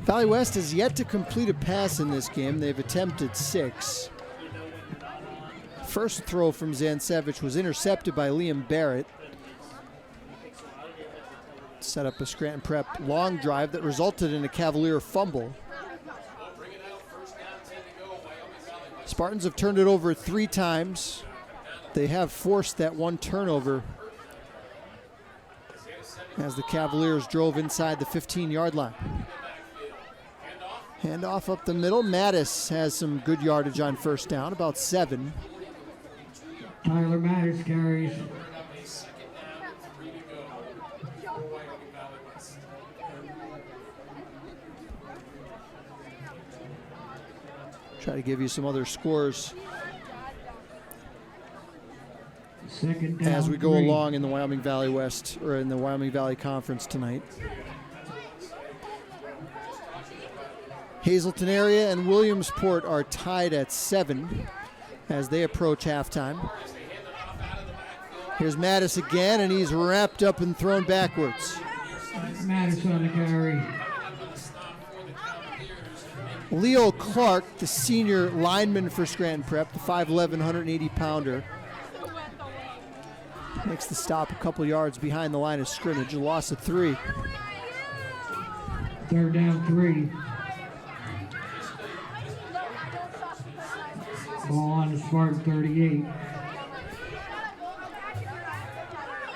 Valley West has yet to complete a pass in this game. They've attempted 6. First throw from Zansevich was intercepted by Liam Barrett. Set up a Scranton Prep long drive that resulted in a Cavalier fumble. Spartans have turned it over 3 times. They have forced that one turnover as the Cavaliers drove inside the 15-yard line. Handoff up the middle. Mattis has some good yardage on first down, about 7. Tyler Mattis carries. Try to give you some other scores Second down, as we go 3. along in the Wyoming Valley West, or in the Wyoming Valley Conference tonight. Hazleton area and Williamsport are tied at 7 as they approach halftime. Here's Mattis again, and he's wrapped up and thrown backwards. Mattis on the carry. Leo Clark, the senior lineman for Scranton Prep, the 5'11", 180-pounder, makes the stop a couple yards behind the line of scrimmage, a loss of 3. Third down 3. Ball on the Spartan 38.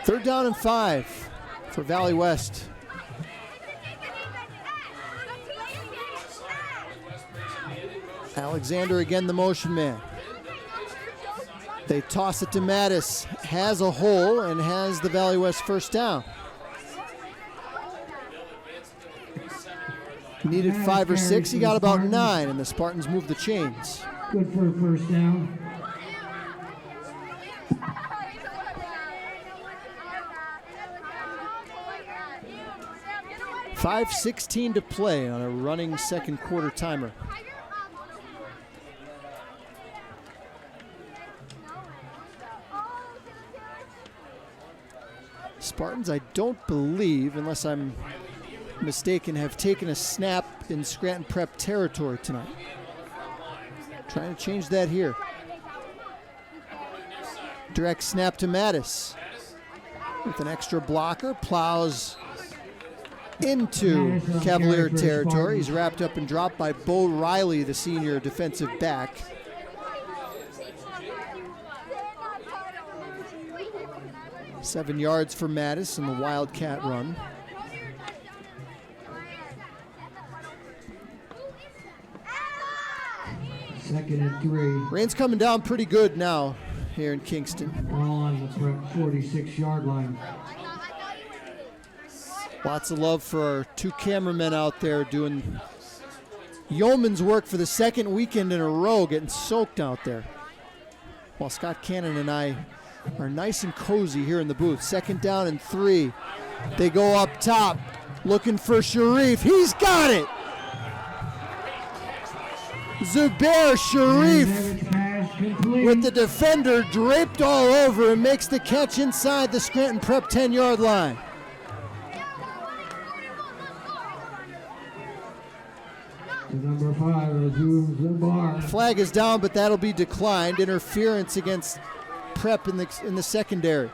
Third down and 5 for Valley West. Alexander again, the motion man. They toss it to Mattis, has a hole and has the Valley West first down. Needed 5 or 6, he got about 9, and the Spartans moved the chains. Good for a first down. .5:16 to play on a running second quarter timer. Spartans, I don't believe, unless I'm mistaken, have taken a snap in Scranton Prep territory tonight. Trying to change that here. Direct snap to Mattis. With an extra blocker, plows into Cavalier territory. He's wrapped up and dropped by Bo Riley, the senior defensive back. Seven yards for Mattis in the Wildcat run. Second and 3. Rain's coming down pretty good now here in Kingston. On the 46-yard line. Lots of love for our two cameramen out there doing yeoman's work for the second weekend in a row, getting soaked out there. While Scott Cannon and I are nice and cozy here in the booth. Second down and 3. They go up top, looking for Sharif. He's got it! Zubair Sharif with the defender draped all over and makes the catch inside the Scranton Prep 10-yard line. Number 5, Zubair. Flag is down, but that'll be declined. Interference against Prep in the secondary.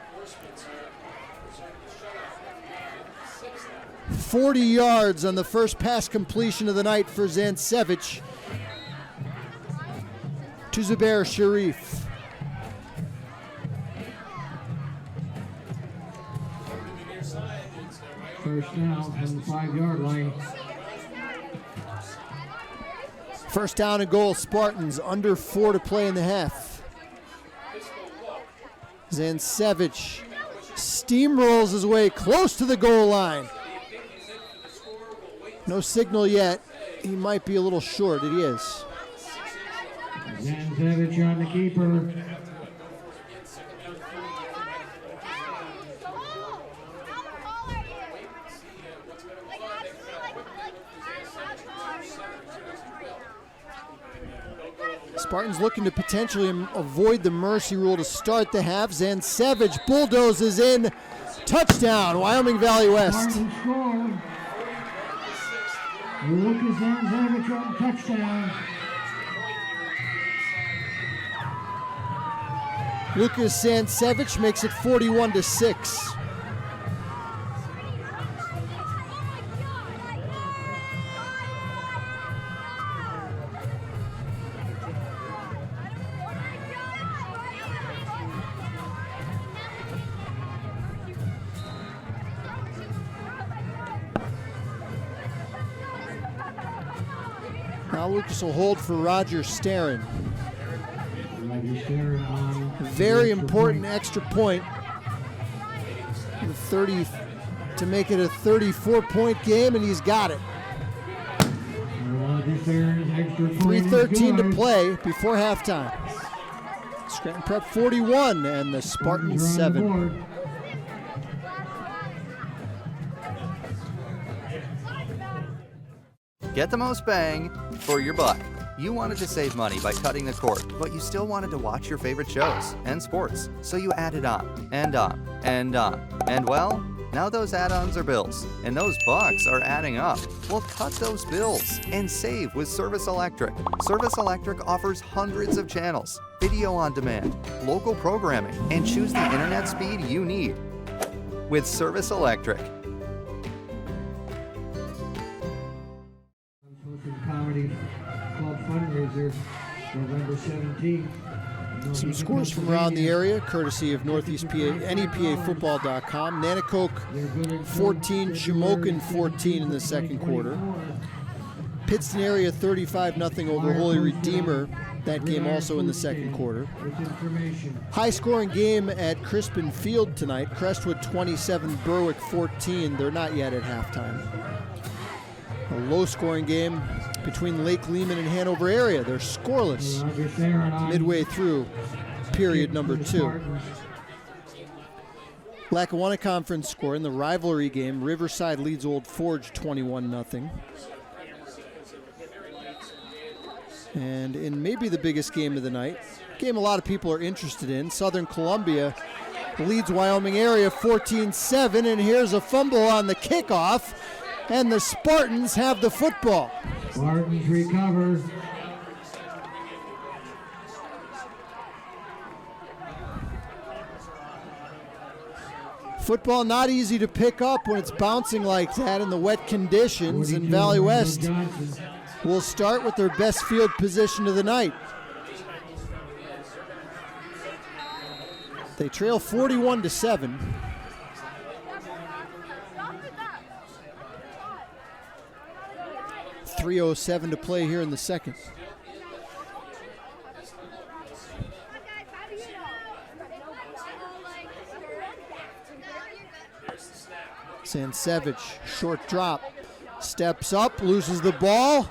40 yards on the first pass completion of the night for Zancevich to Zubair Sharif. First down from the 5-yard line. First down and goal, Spartans, under 4 to play in the half. Zancevich steamrolls his way close to the goal line. No signal yet. He might be a little short. It is. Zancevich on the keeper. Spartans looking to potentially avoid the mercy rule to start the half. Zancevich bulldozes in. Touchdown, Wyoming Valley West. Lucas Zancevich on touchdown. Lucas Zancevich makes it 41-6. Now Lucas will hold for Roger Starren. Very important extra point. The 30 to make it a 34-point game, and he's got it. 3:13 to play before halftime. Scranton Prep 41 and the Spartans 7. Get the most bang for your buck. You wanted to save money by cutting the cord, but you still wanted to watch your favorite shows and sports, so you added on and on and on. And well, now those add-ons are bills, and those bucks are adding up. Well, cut those bills and save with Service Electric. Service Electric offers hundreds of channels, video on demand, local programming, and choose the internet speed you need with Service Electric. Comedy Club fundraiser, November 17th. Some scores from around the area, courtesy of Northeast PA, NEPAfootball.com. Nanticoke 14, Shamokin 14 in the second quarter. Pittston area 35-0 over Holy Redeemer. That game also in the second quarter. High-scoring game at Crispin Field tonight. Crestwood 27, Berwick 14. They're not yet at halftime. A low-scoring game between Lake Lehman and Hanover area. They're scoreless midway through period number 2. Lackawanna Conference score in the rivalry game. Riverside leads Old Forge 21-0. And in maybe the biggest game of the night, game a lot of people are interested in, Southern Columbia leads Wyoming area 14-7, and here's a fumble on the kickoff, and the Spartans have the football. Spartans recover. Football not easy to pick up when it's bouncing like that in the wet conditions, and Valley West will start with their best field position of the night. They trail 41-7. .307 to play here in the second. Sansevich, short drop, steps up, loses the ball,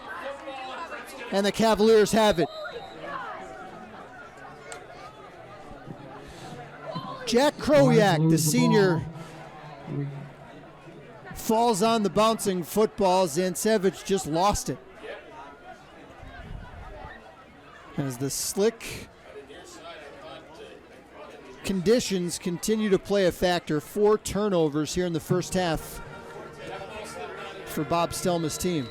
and the Cavaliers have it. Jack Krowiak, the senior, falls on the bouncing football. Sansevich just lost it. As the slick conditions continue to play a factor. 4 turnovers here in the first half for Bob Stelma's team.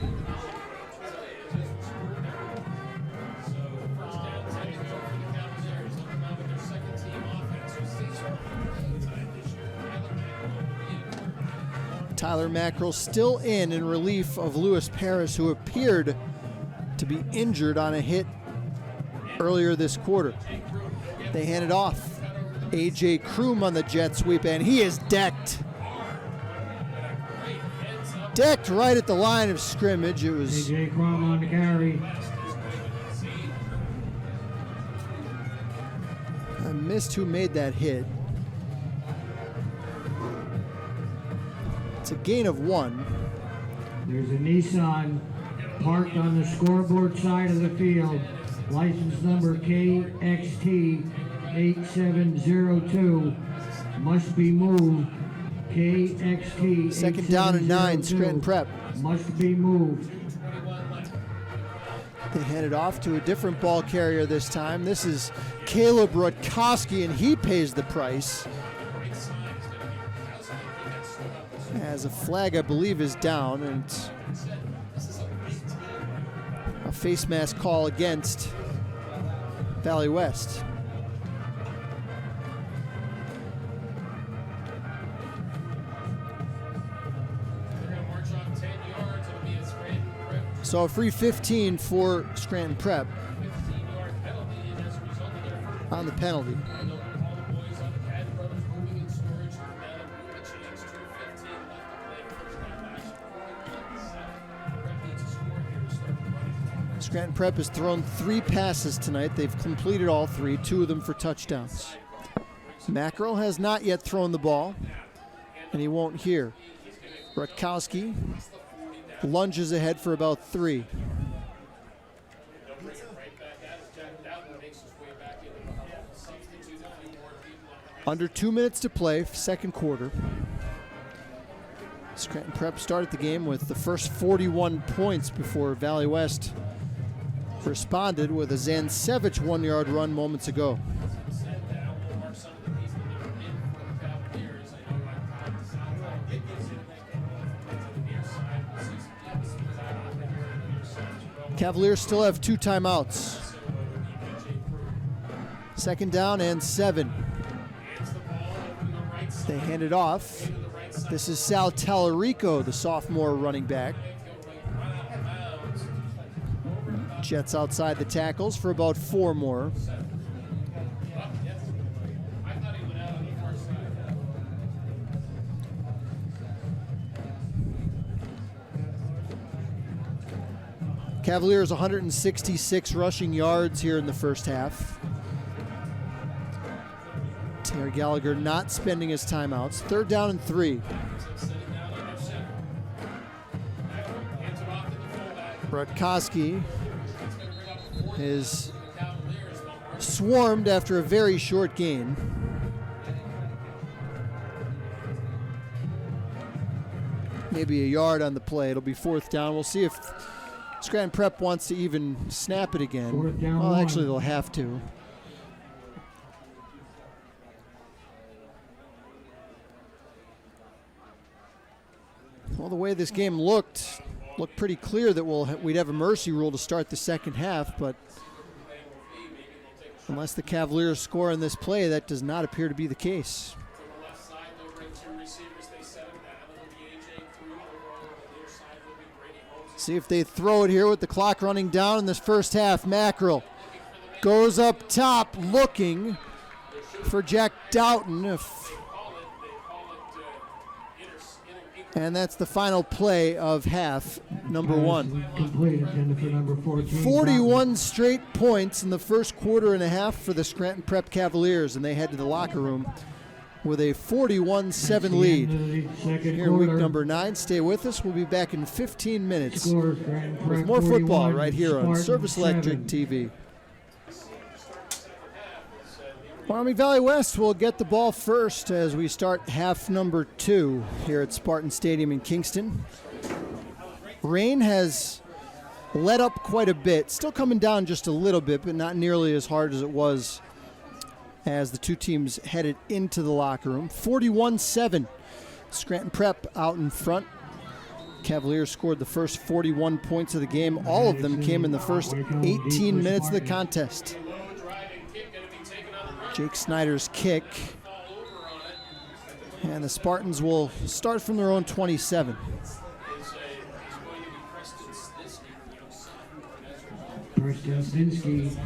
Tyler Mackerel still in relief of Lewis Paris, who appeared to be injured on a hit earlier this quarter. They hand it off. A.J. Kroom on the jet sweep, and he is decked. Decked right at the line of scrimmage. It was A.J. Kroom on the carry. I missed who made that hit. It's a gain of 1. There's a Nissan parked on the scoreboard side of the field. License number KXT 8702 must be moved. KXT. Second down and 9, Scranton Prep. Must be moved. They hand it off to a different ball carrier this time. This is Caleb Rutkowski, and he pays the price. As a flag, I believe, is down, and it's a face mask call against Valley West. So a free 15 for Scranton Prep on the penalty. Scranton Prep has thrown 3 passes tonight. They've completed all 3, 2 of them for touchdowns. Mackerel has not yet thrown the ball, and he won't here. Rutkowski lunges ahead for about 3. Under 2 minutes to play, second quarter. Scranton Prep started the game with the first 41 points before Valley West responded with a Zansevich 1-yard run moments ago. Cavaliers still have 2 timeouts. Second down and 7. They hand it off. This is Sal Tallarico, the sophomore running back. Jets outside the tackles for about 4 more. Cavaliers 166 rushing yards here in the first half. Terry Gallagher not spending his timeouts. Third down and 3. Rutkowski is swarmed after a very short gain. Maybe a yard on the play. It'll be 4th down. We'll see if Scranton Prep wants to even snap it again. Well, actually, they'll have to. Well, the way this game looked pretty clear that we'd have a mercy rule to start the second half, but unless the Cavaliers score in this play, that does not appear to be the case. See if they throw it here with the clock running down in this first half. Mackerel goes up top looking for Jack Doughton. And that's the final play of half number one. 41 straight points in the first quarter and a half for the Scranton Prep Cavaliers, and they head to the locker room with a 41-7 lead. Here in week number 9. Stay with us. We'll be back in 15 minutes with more football right here on Service Electric TV. Wyoming Valley West will get the ball first as we start half number 2 here at Spartan Stadium in Kingston. Rain has let up quite a bit, still coming down just a little bit, but not nearly as hard as it was as the two teams headed into the locker room. 41-7, Scranton Prep out in front. Cavaliers scored the first 41 points of the game. All of them came in the first 18 minutes of the contest. Jake Snyder's kick. And the Spartans will start from their own 27. Preston Stinsky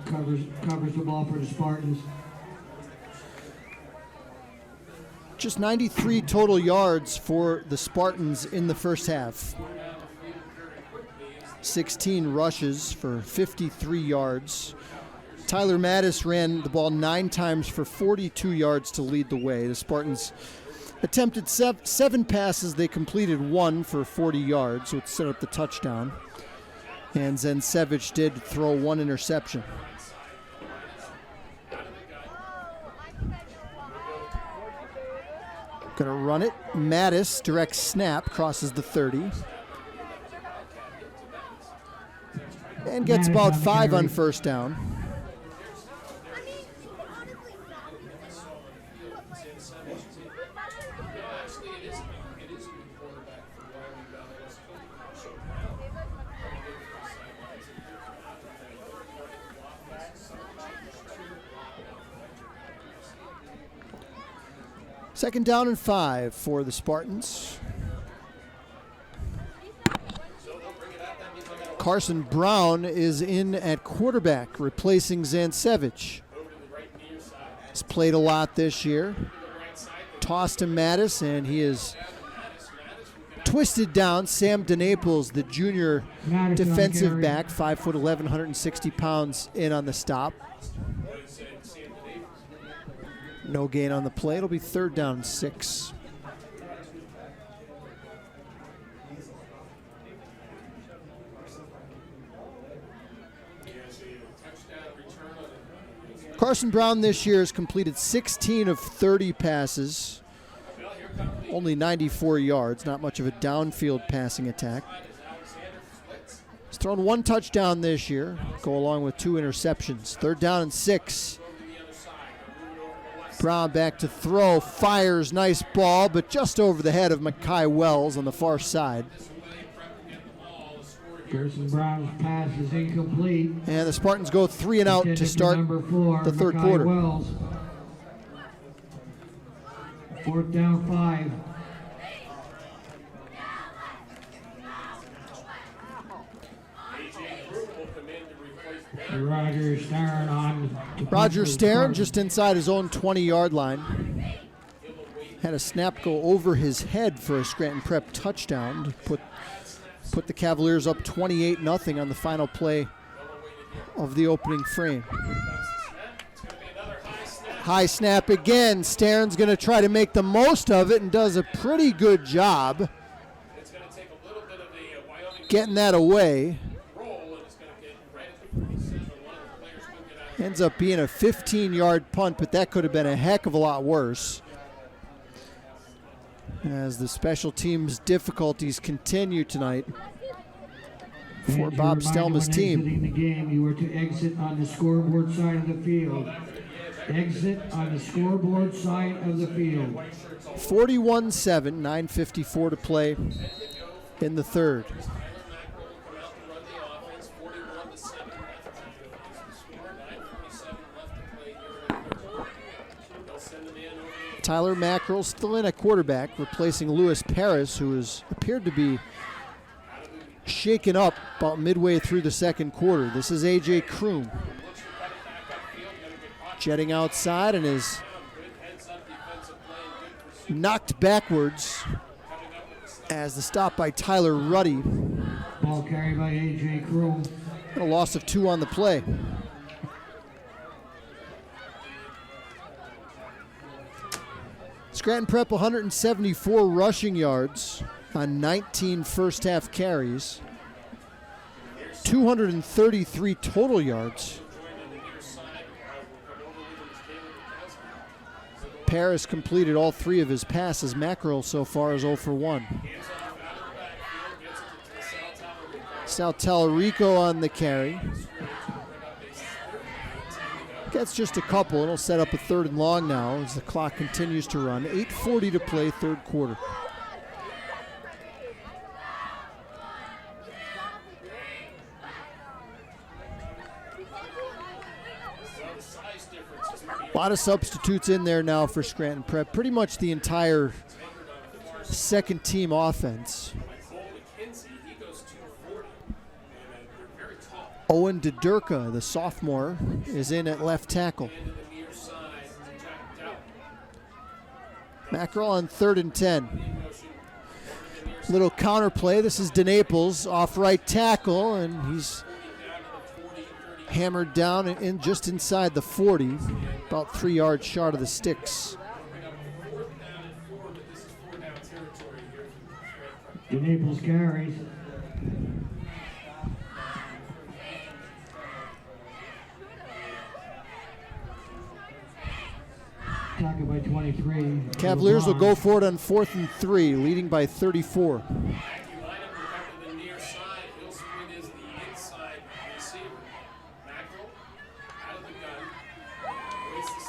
covers the ball for the Spartans. Just 93 total yards for the Spartans in the first half. 16 rushes for 53 yards. Tyler Mattis ran the ball 9 times for 42 yards to lead the way. The Spartans attempted 7 passes. They completed 1 for 40 yards, so it set up the touchdown. And Zensevich did throw 1 interception. Gonna run it. Mattis, direct snap, crosses the 30. And gets about 5 on first down. Second down and 5 for the Spartans. Carson Brown is in at quarterback, replacing Zansevich. He's played a lot this year. Tossed to Mattis, and he is twisted down. Sam DeNaples, the junior defensive back, 5'11", 160 pounds, in on the stop. No gain on the play. It'll be third down and 6. Carson Brown this year has completed 16 of 30 passes, only 94 yards, not much of a downfield passing attack. He's thrown 1 touchdown this year, go along with 2 interceptions. Third down and 6. Brown back to throw, fires, nice ball, but just over the head of Mackay Wells on the far side. Carson Brown's pass is incomplete. And the Spartans go 3 and out to start the third quarter. Wells. Fourth down 5. Roger Stern just inside his own 20-yard line. Had a snap go over his head for a Scranton Prep touchdown to put the Cavaliers up 28-0 on the final play of the opening frame. High snap again. Stern's going to try to make the most of it and does a pretty good job getting that away. Ends up being a 15-yard punt, but that could have been a heck of a lot worse as the special teams difficulties continue tonight for Bob Stelma's team. The game, you were to exit on the scoreboard side of the field. Exit on the scoreboard side of the field. 41-7, 9:54 to play in the third. Tyler Mackerel still in at quarterback, replacing Lewis Paris, who has appeared to be shaken up about midway through the second quarter. This is A.J. Kroom. Jetting outside and is knocked backwards as the stop by Tyler Ruddy. Ball carried by A.J. Kroom. A loss of 2 on the play. Scranton Prep 174 rushing yards on 19 first half carries. 233 total yards. Paris completed all 3 of his passes. Mackerel so far is 0 for 1. Sal Tallarico on the carry. Gets just a couple. It'll set up a 3rd and long now as the clock continues to run. 8:40 to play, 3rd quarter. A lot of substitutes in there now for Scranton Prep. Pretty much the entire second team offense. Owen Didurka, the sophomore, is in at left tackle. Mackerel on 3rd and 10. Little counterplay. This is DeNaples off right tackle, and he's hammered down in just inside the 40, about 3 yards short of the sticks. DeNaples carries. Tackle by 23. Cavaliers will go for it on 4th and 3, leading by 34.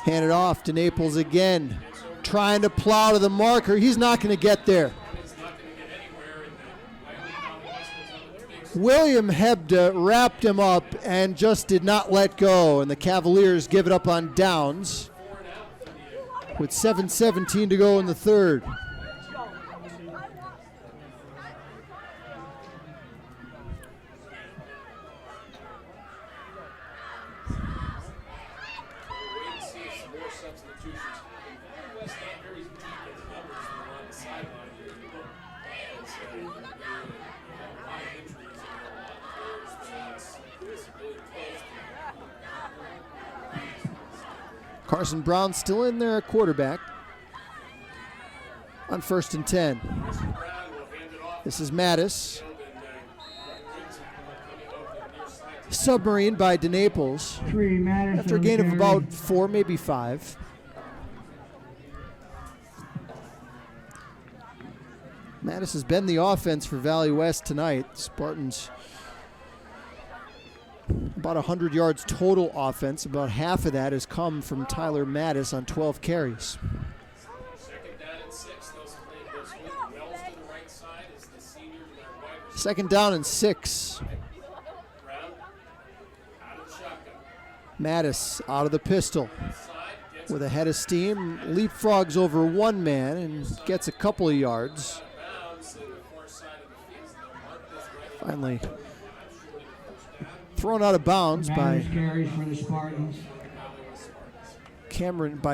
Hand it off to Naples again, trying to plow to the marker. He's not going to get there. William Hebda wrapped him up and just did not let go, and the Cavaliers give it up on downs with 7:17 to go in the 3rd. Carson Brown still in there at quarterback on 1st and 10. This is Mattis. Submarine by DeNaples after a gain of about 4, maybe 5. Mattis has been the offense for Valley West tonight. Spartans about 100 yards total offense. About half of that has come from Tyler Mattis on 12 carries. 2nd down and 6. Mattis out of the pistol with a head of steam, leapfrogs over one man and gets a couple of yards. Finally thrown out of bounds by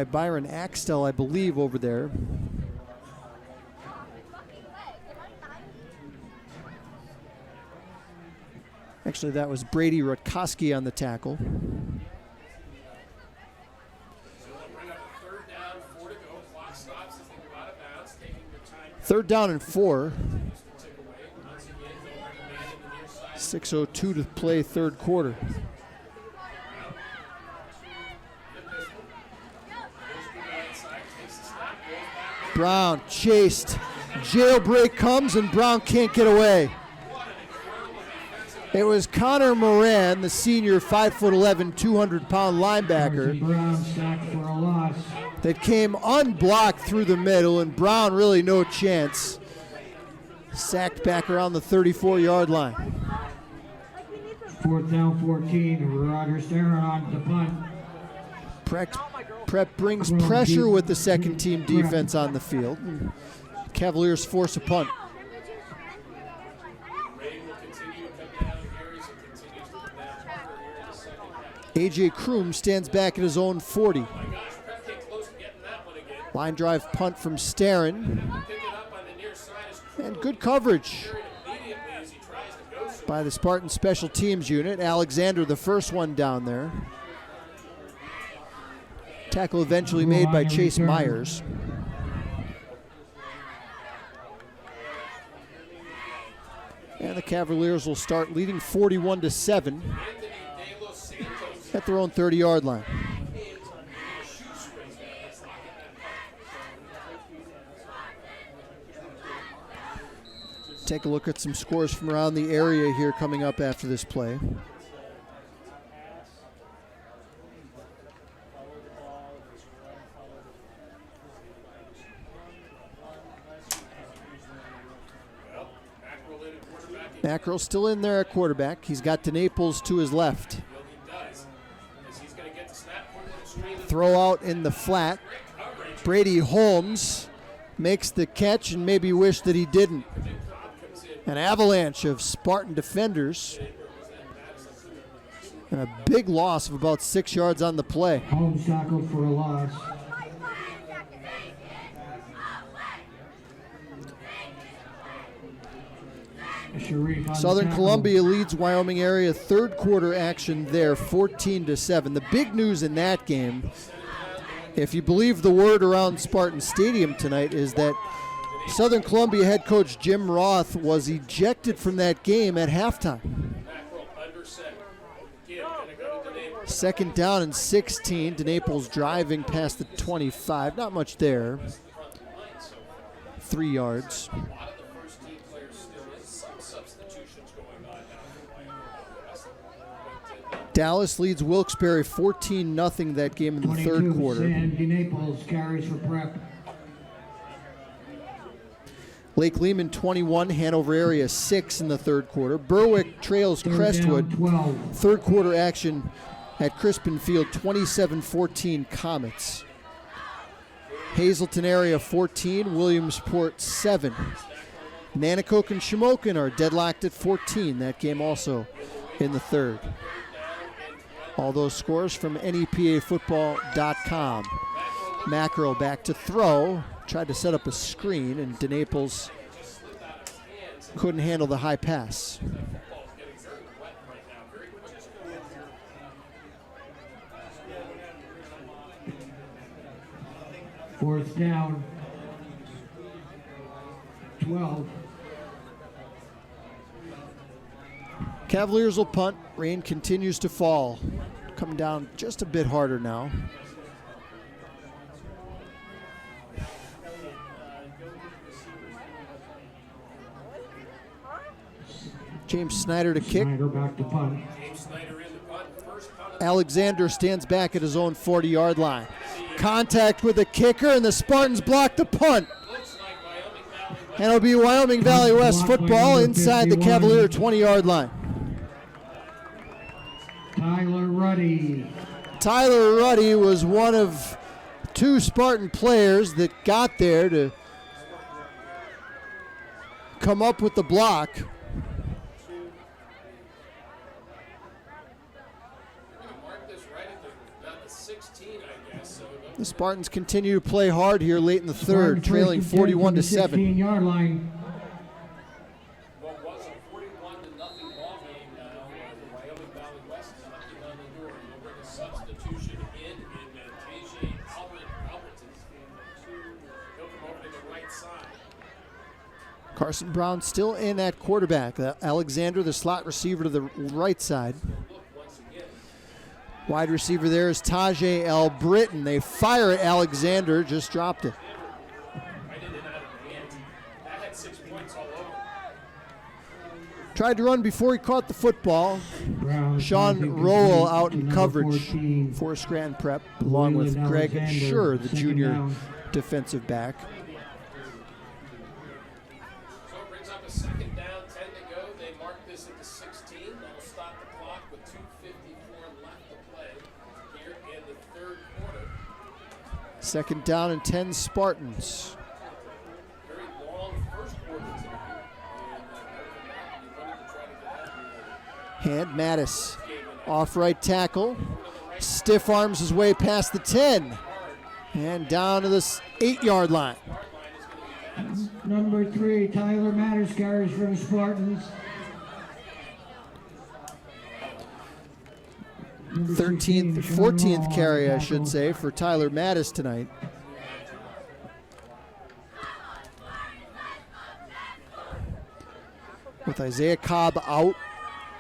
Byron Axtell, I believe, over there. Actually, that was Brady Rutkowski on the tackle. Third down and 4. 6:02 to play, 3rd quarter. Brown chased. Jailbreak comes and Brown can't get away. It was Connor Moran, the senior 5'11", 200-pound linebacker, that came unblocked through the middle, and Brown really no chance. Sacked back around the 34-yard line. 4th down, 14. Roger Sterling on the punt. Prep brings pressure with the second team defense on the field. Cavaliers force a punt. A.J. Kroom stands back at his own 40. Line drive punt from Starren. And good coverage by the Spartan special teams unit. Alexander, the first one down there. Tackle eventually made by Chase Myers. And the Cavaliers will start leading 41-7 at their own 30-yard line. Take a look at some scores from around the area here coming up after this play. Mackerel still in there at quarterback. He's got DeNaples to his left. Throw out in the flat. Brady Holmes makes the catch and maybe wish that he didn't. An avalanche of Spartan defenders. And a big loss of about 6 yards on the play. Holmes tackled for a loss. Southern Columbia leads Wyoming area. Third quarter action there, 14-7. The big news in that game, if you believe the word around Spartan Stadium tonight, is that Southern Columbia head coach Jim Roth was ejected from that game at halftime. Second down and 16. DeNaples driving past the 25. Not much there. 3 yards. Dallas leads Wilkes-Barre 14-0 that game in the third quarter. DeNaples carries for prep. Lake Lehman 21, Hanover area 6 in the third quarter. Berwick trails Crestwood. Third quarter action at Crispin Field, 27-14 Comets. Hazleton area 14, Williamsport 7. Nanakoke and Shamokin are deadlocked at 14. That game also in the third. All those scores from NEPAfootball.com. Mackerel back to throw. Tried to set up a screen, and DeNaples couldn't handle the high pass. Fourth down. 12. Cavaliers will punt. Rain continues to fall. Coming down just a bit harder now. James Snyder to kick. Snyder back to punt. Alexander stands back at his own 40-yard line. Contact with the kicker, and the Spartans block the punt. And it'll be Wyoming Valley West football inside the Cavalier 20-yard line. Tyler Ruddy was one of two Spartan players that got there to come up with the block. The Spartans continue to play hard here late in the third, trailing 41-7. 16-yard line. Carson Brown still in at quarterback. Alexander, the slot receiver, to the right side. Wide receiver there is Tajay L. Britton. They fire at Alexander, just dropped it. Tried to run before he caught the football. Sean Rowell out in coverage for Scranton Prep, along with Greg Schur, the junior defensive back. Second down and 10 Spartans. And Mattis off right tackle. Stiff arms his way past the 10. And down to the 8-yard line. Number 3, Tyler Mattis carries for the Spartans. 14th carry, I should say, for Tyler Mattis tonight. With Isaiah Cobb out,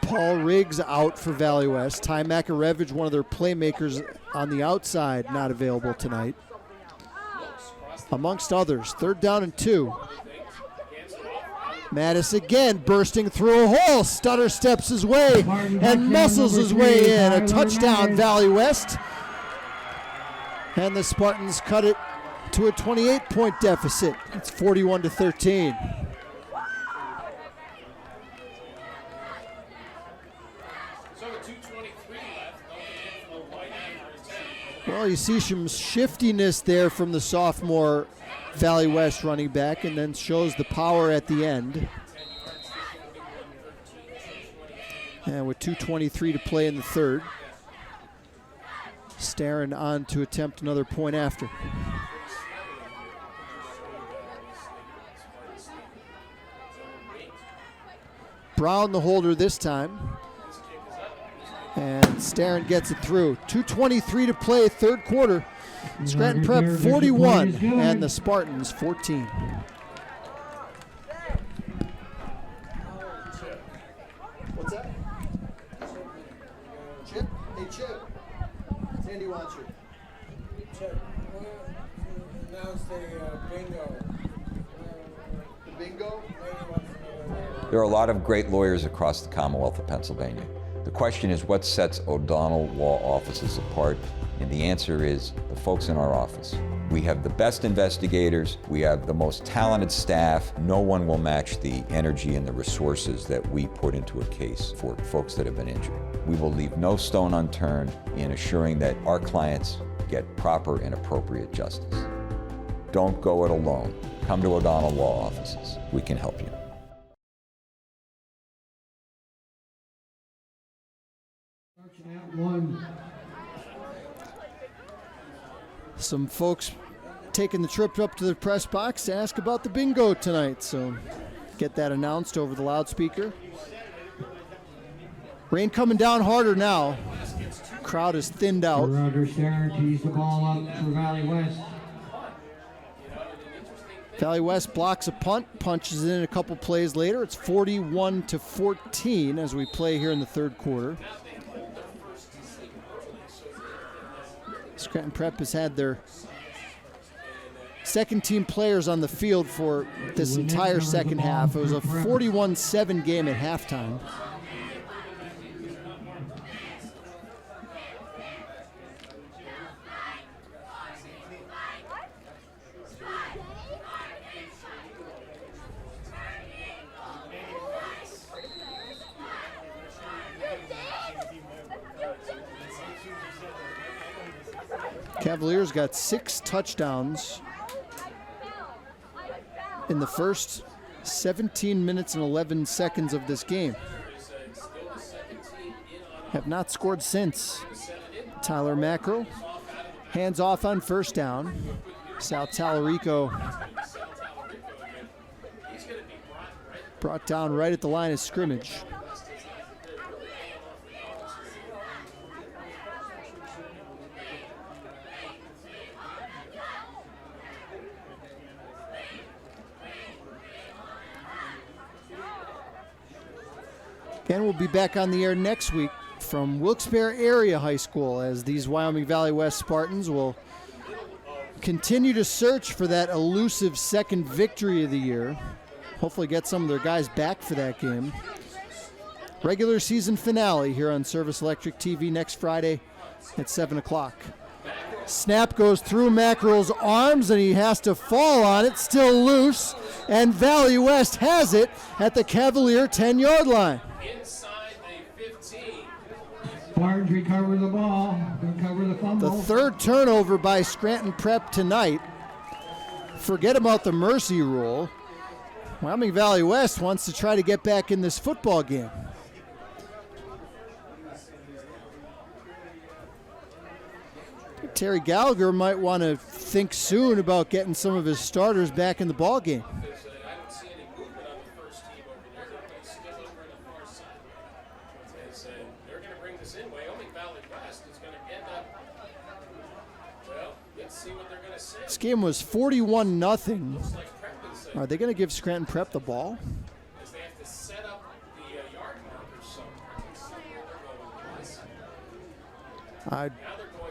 Paul Riggs out for Valley West. Ty Makarevich, one of their playmakers on the outside, not available tonight. Amongst others, 3rd down and 2. Mattis again bursting through a hole. Stutter steps his way and muscles his way in. A touchdown, Valley West. And the Spartans cut it to a 28-point deficit. It's 41-13. Well, you see some shiftiness there from the sophomore Valley West running back, and then shows the power at the end. And with 2:23 to play in the third, Staring on to attempt another point after. Brown the holder this time. And Staring gets it through. 2:23 to play, third quarter. Scranton Prep 41 and the Spartans 14. What's that? Chip? Hey, Chip. Sandy wants you. Chip, announce the bingo. The bingo? There are a lot of great lawyers across the Commonwealth of Pennsylvania. The question is, what sets O'Donnell Law Offices apart? And the answer is the folks in our office. We have the best investigators, we have the most talented staff. No one will match the energy and the resources that we put into a case for folks that have been injured. We will leave no stone unturned in assuring that our clients get proper and appropriate justice. Don't go it alone. Come to O'Donnell Law Offices. We can help you. Some folks taking the trip up to the press box to ask about the bingo tonight, so get that announced over the loudspeaker. Rain coming down harder now. Crowd is thinned out. Roger Staring tees the ball up for Valley West. Valley West blocks a punt, punches it in a couple plays later. It's 41-14 as we play here in the third quarter. Scranton Prep has had their second team players on the field for this entire second half. It was a 41-7 game at halftime. Cavaliers got 6 touchdowns in the first 17 minutes and 11 seconds of this game. Have not scored since. Tyler Macro, hands off on first down. Sal Talarico brought down right at the line of scrimmage. And we'll be back on the air next week from Wilkes-Barre Area High School as these Wyoming Valley West Spartans will continue to search for that elusive second victory of the year. Hopefully get some of their guys back for that game. Regular season finale here on Service Electric TV next Friday at 7 o'clock. Snap goes through Mackerel's arms and he has to fall on it, still loose. And Valley West has it at the Cavalier 10-yard line. Inside the 15. Barnes recover the ball, recover the fumble. The third turnover by Scranton Prep tonight. Forget about the mercy rule. Wyoming Valley West wants to try to get back in this football game. Terry Gallagher might want to think soon about getting some of his starters back in the ball game. They're going to bring this in. Wyoming Valley West is going to end up, well, let's see what they're going to say. This game was 41-0. Are they going to give Scranton Prep the ball? As they have to set up the yard markers somewhere. I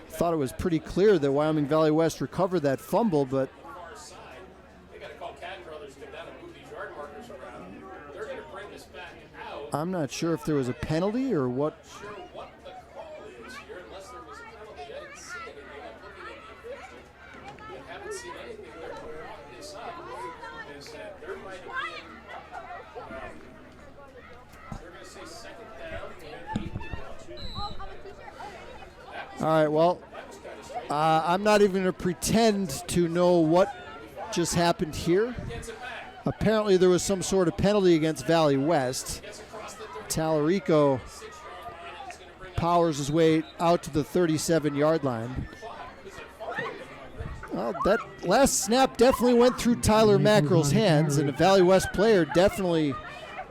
thought it was pretty clear that Wyoming Valley West recovered that fumble, but They got to call Cadden Brothers to come down and move these yard markers around. They're going to bring this back out. I'm not sure if there was a penalty or what. Sure what the call is here, unless there was a penalty. I didn't see anything. I'm looking at the official. I haven't seen anything there to lock this up. Is that there might have been, they're going to say second down and 8 to go. All right, well, I'm not even going to pretend to know what just happened here. Apparently there was some sort of penalty against Valley West. Tallarico powers his way out to the 37-yard line. Well, that last snap definitely went through Tyler Mackerel's hands, and the Valley West player definitely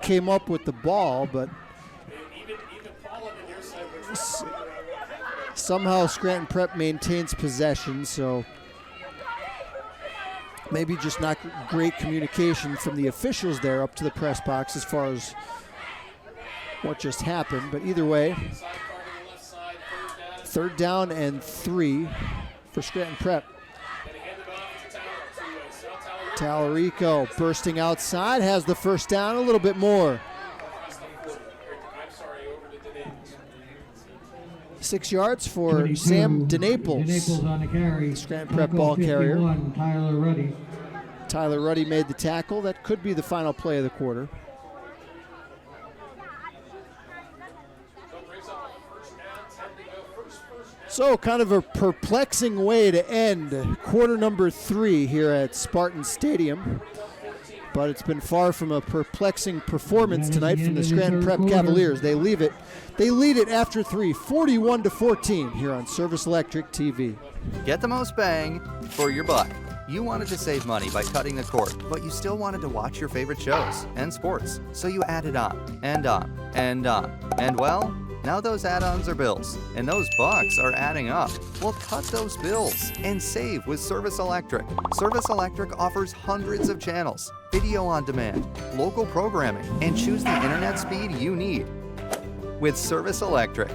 came up with the ball, but somehow Scranton Prep maintains possession, so maybe just not great communication from the officials there up to the press box as far as what just happened. But either way, 3rd down and 3 for Scranton Prep. Tallarico bursting outside, has the first down, a little bit more. 6 yards for Sam DeNaples. On the carry. Scranton Prep ball carrier. Tyler Ruddy. Tyler Ruddy made the tackle. That could be the final play of the quarter. So kind of a perplexing way to end quarter number 3 here at Spartan Stadium. But it's been far from a perplexing performance tonight from the Scranton Prep Cavaliers. They lead it after 3, 41-14 here on Service Electric TV. Get the most bang for your buck. You wanted to save money by cutting the cord, but you still wanted to watch your favorite shows and sports. So you added on and on and on. And well, now those add-ons are bills, and those bucks are adding up. Well, cut those bills and save with Service Electric. Service Electric offers hundreds of channels, video on demand, local programming, and choose the internet speed you need with Service Electric.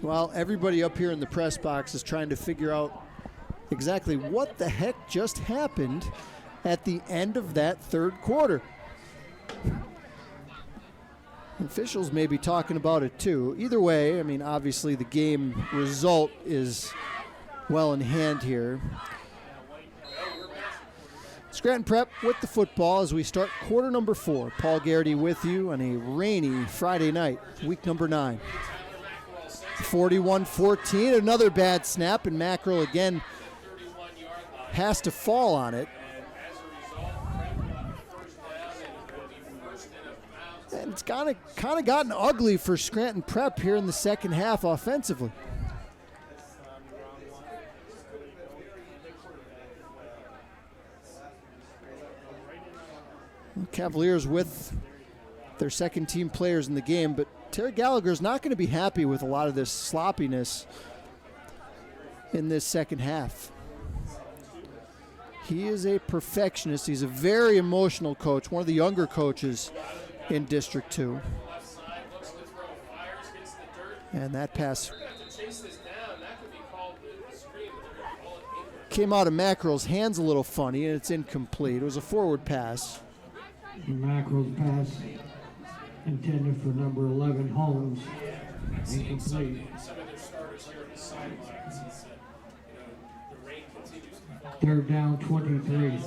Well, everybody up here in the press box is trying to figure out exactly what the heck just happened at the end of that 3rd quarter. Officials may be talking about it too. Either way, I mean, obviously the game result is well in hand here. Scranton Prep with the football as we start quarter number 4. Paul Garrity with you on a rainy Friday night, week number 9. 41-14, another bad snap, and Mackerel again has to fall on it. And it's kind of gotten ugly for Scranton Prep here in the second half offensively. Cavaliers with their second team players in the game, but Terry Gallagher's not going to be happy with a lot of this sloppiness in this second half. He is a perfectionist. He's a very emotional coach, one of the younger coaches in District 2. And that pass came out of Mackerel's hands a little funny, and it's incomplete. It was a forward pass. Mackerel's pass intended for number 11, Holmes. Incomplete. 3rd down, 23.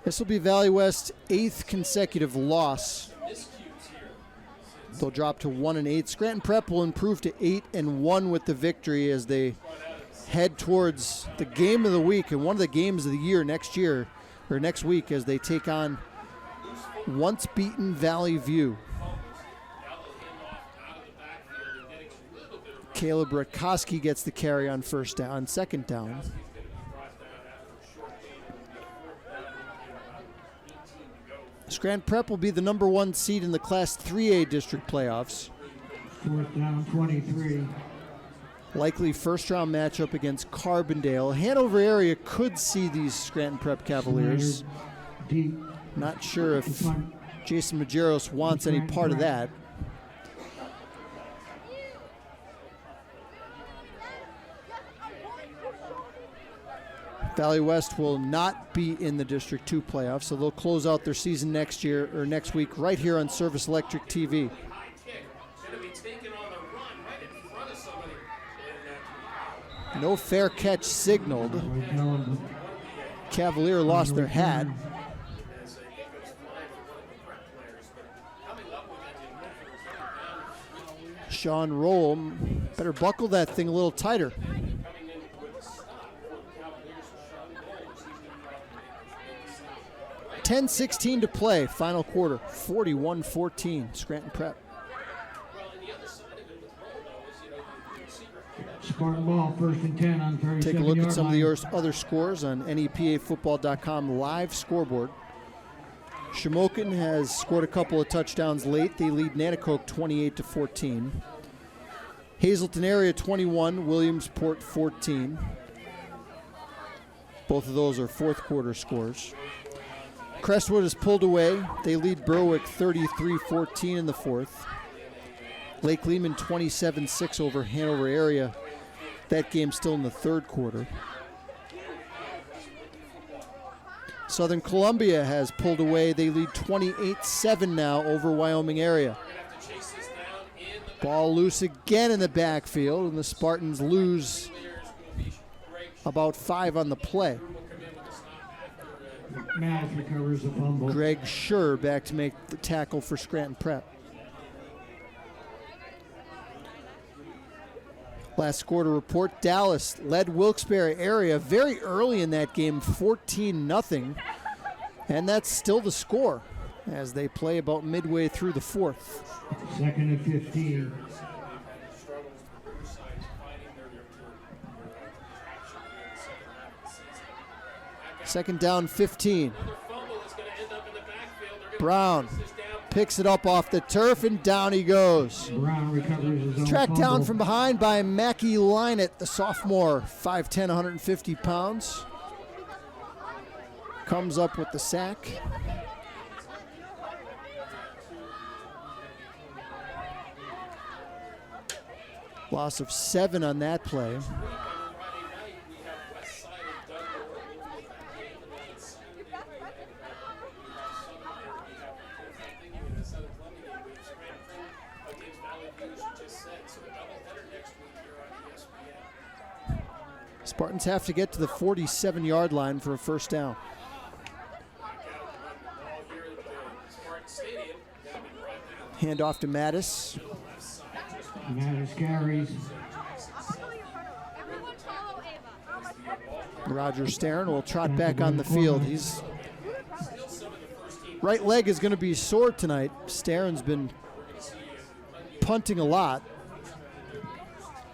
This will be Valley West's 8th consecutive loss They'll drop to 1-8. Scranton Prep will improve to 8-1 with the victory as they head towards the game of the week and one of the games of the year next week as they take on once beaten Valley View. Caleb Rutkowski gets the carry on second down. Scranton Prep will be the number 1 seed in the Class 3A district playoffs. 4th down, 23. Likely first-round matchup against Carbondale. Hanover area could see these Scranton Prep Cavaliers. Not sure if Jason Majeros wants any part of that. Valley West will not be in the District 2 playoffs, so they'll close out their season next week right here on Service Electric TV. No fair catch signaled. Cavalier lost their hat. Sean Roll, better buckle that thing a little tighter. 10:16 to play, final quarter, 41-14, Scranton Prep. Spartan ball, 1st and 10 on 37-yard line. Take a look at some of the other scores on NEPAfootball.com live scoreboard. Shamokin has scored a couple of touchdowns late. They lead Nanticoke 28-14. Hazleton area 21, Williamsport 14. Both of those are fourth quarter scores. Crestwood is pulled away. They lead Berwick 33-14 in the fourth. Lake Lehman 27-6 over Hanover area. That game still in the third quarter. Southern Columbia has pulled away. They lead 28-7 now over Wyoming area. Ball loose again in the backfield, and the Spartans lose about 5 on the play. Matt recovers the fumble. Greg Schur back to make the tackle for Scranton Prep. Last score to report, Dallas led Wilkes-Barre area very early in that game, 14-0. And that's still the score as they play about midway through the fourth. 2nd and 15. Second down, 15. Brown picks it up off the turf, and down he goes. Brown recovers his own Tracked fumble. down from behind by Mackie Lynett, the sophomore, 5'10", 150 pounds. Comes up with the sack. Loss of 7 on that play. Spartans have to get to the 47-yard line for a first down. Hand off to Mattis. Mattis carries. Roger Starren will trot back on the field. His right leg is going to be sore tonight. Starren's been punting a lot.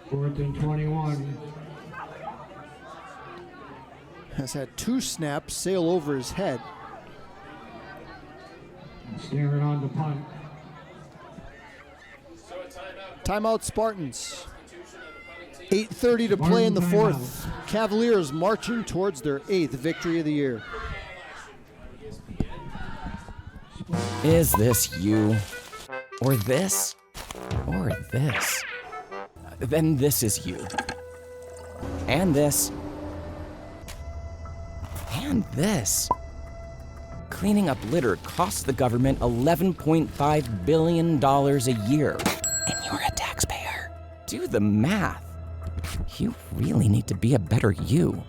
4th and 21. Has had 2 snaps sail over his head. Staring on the punt. Timeout Spartans. 8:30 to play in the fourth. Cavaliers marching towards their 8th victory of the year. Is this you? Or this? Or this? Then this is you. And this. And this. Cleaning up litter costs the government $11.5 billion a year. And you're a taxpayer. Do the math. You really need to be a better you.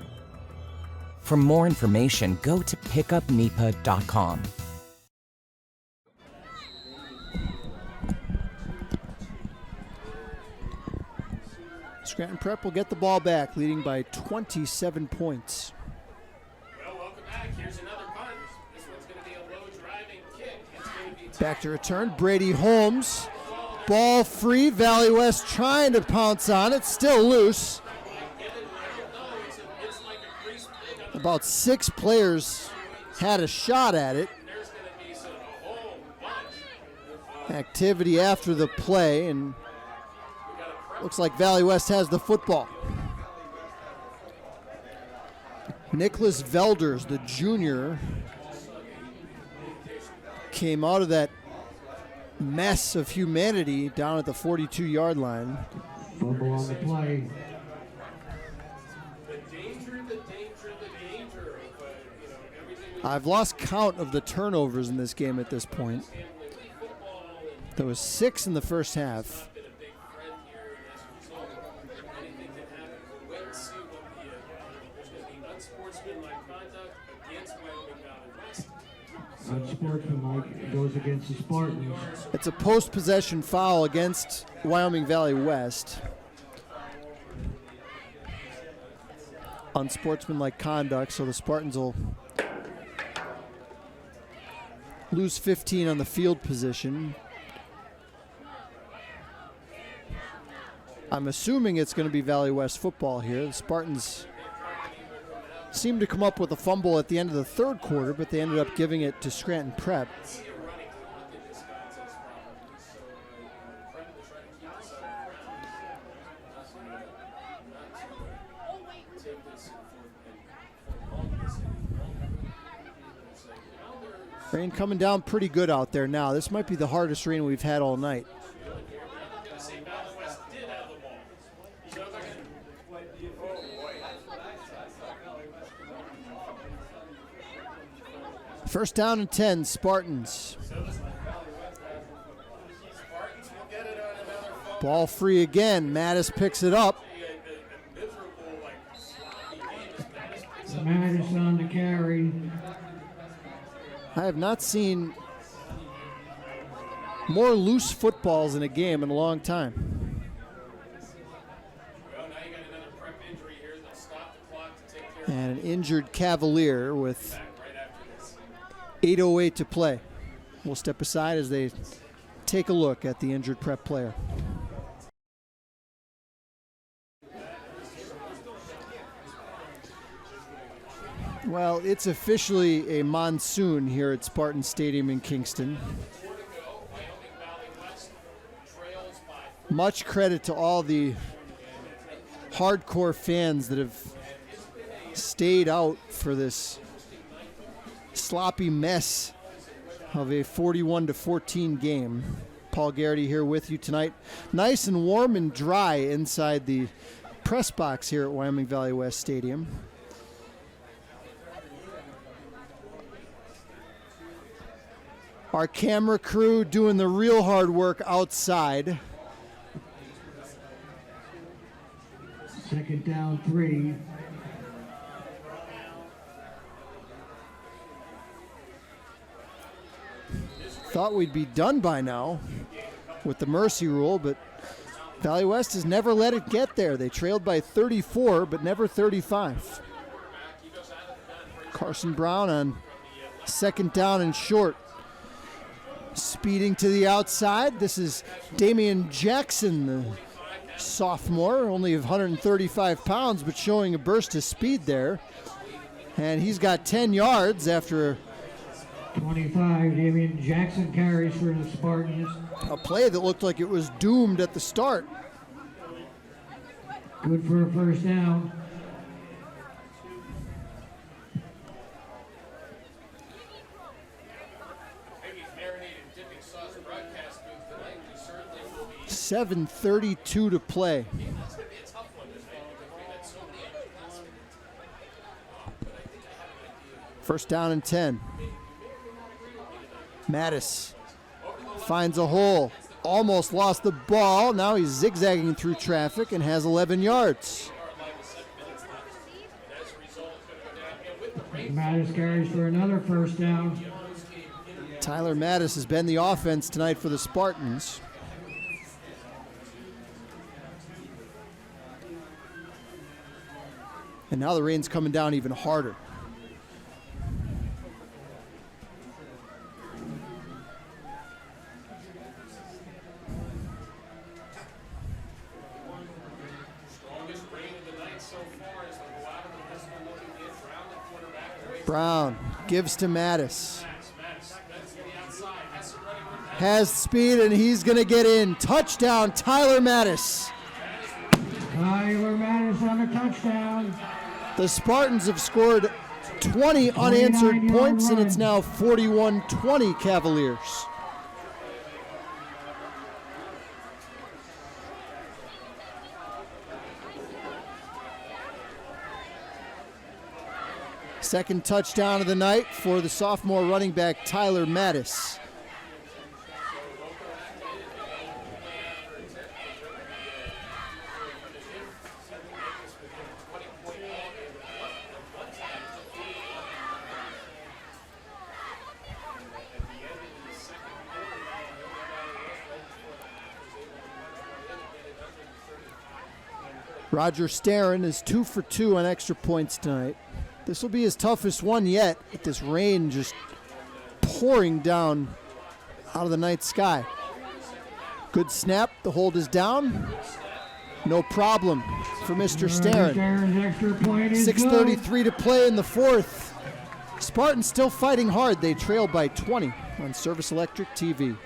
For more information, go to pickupnepa.com. Scranton Prep will get the ball back, leading by 27 points. Well, welcome back. Here's another punt. This one's going to be a low driving kick. It's going to be Back to return, Brady Holmes. Ball free, Valley West trying to pounce on it, still loose. About 6 players had a shot at it. Activity after the play, and looks like Valley West has the football. Nicholas Velders, the junior, came out of that mess of humanity down at the 42-yard line. Fumble on the play. I've lost count of the turnovers in this game at this point. There was 6 in the first half. Unsportsmanlike goes against the Spartans. It's a post-possession foul against Wyoming Valley West. Unsportsmanlike conduct, so the Spartans will lose 15 on the field position. I'm assuming it's going to be Valley West football here. The Spartans seemed to come up with a fumble at the end of the third quarter, but they ended up giving it to Scranton Prep. Rain coming down pretty good out there now. This might be the hardest rain we've had all night. First down and 10, Spartans. Ball free again. Mattis picks it up. Mattis on the carry. I have not seen more loose footballs in a game in a long time. And an injured Cavalier with 8:08 to play. We'll step aside as they take a look at the injured Prep player. Well, it's officially a monsoon here at Spartan Stadium in Kingston. Much credit to all the hardcore fans that have stayed out for this sloppy mess of a 41-14 game. Paul Garrity here with you tonight. Nice and warm and dry inside the press box here at Wyoming Valley West Stadium. Our camera crew doing the real hard work outside. Second down, 3. Thought we'd be done by now with the mercy rule, but Valley West has never let it get there. They trailed by 34, but never 35. Carson Brown on second down and short. Speeding to the outside, this is Damian Jackson, the sophomore, only 135 pounds, but showing a burst of speed there. And he's got 10 yards after 25, Damian Jackson carries for the Spartans. A play that looked like it was doomed at the start. Good for a first down. .732 to play. First down and 10. Mattis finds a hole. Almost lost the ball. Now he's zigzagging through traffic and has 11 yards. Mattis carries for another first down. Tyler Mattis has been the offense tonight for the Spartans. And now the rain's coming down even harder. Brown gives to Mattis. Has speed, and he's going to get in. Touchdown, Tyler Mattis. Tyler Mattis on a touchdown. The Spartans have scored 20 unanswered points, and it's now 41-20 Cavaliers. Second touchdown of the night for the sophomore running back Tyler Mattis. Roger Starron is 2 for 2 on extra points tonight. This will be his toughest one yet, with this rain just pouring down out of the night sky. Good snap, the hold is down. No problem for Mr. Starron. 6:33 to play in the fourth. Spartans still fighting hard. They trail by 20 on Service Electric TV.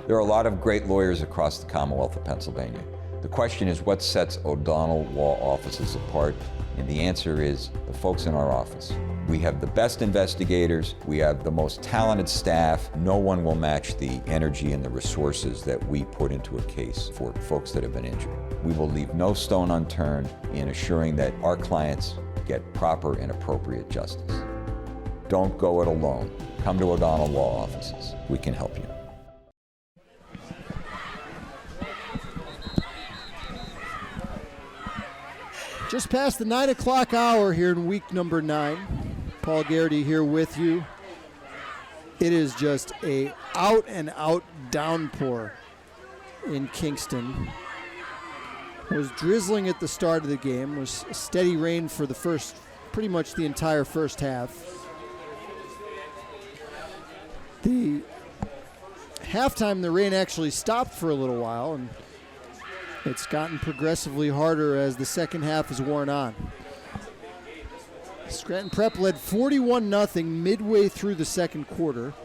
There are a lot of great lawyers across the Commonwealth of Pennsylvania. The question is, what sets O'Donnell Law Offices apart? And the answer is the folks in our office. We have the best investigators, we have the most talented staff. No one will match the energy and the resources that we put into a case for folks that have been injured. We will leave no stone unturned in assuring that our clients get proper and appropriate justice. Don't go it alone. Come to O'Donnell Law Offices. We can help you. Just past the 9 o'clock hour here in week number 9. Paul Garrity here with you. It is just a out and out downpour in Kingston. It was drizzling at the start of the game. It was steady rain for the first, pretty much the entire first half. The halftime, the rain actually stopped for a little while, and it's gotten progressively harder as the second half has worn on. Scranton Prep led 41-0 midway through the second quarter,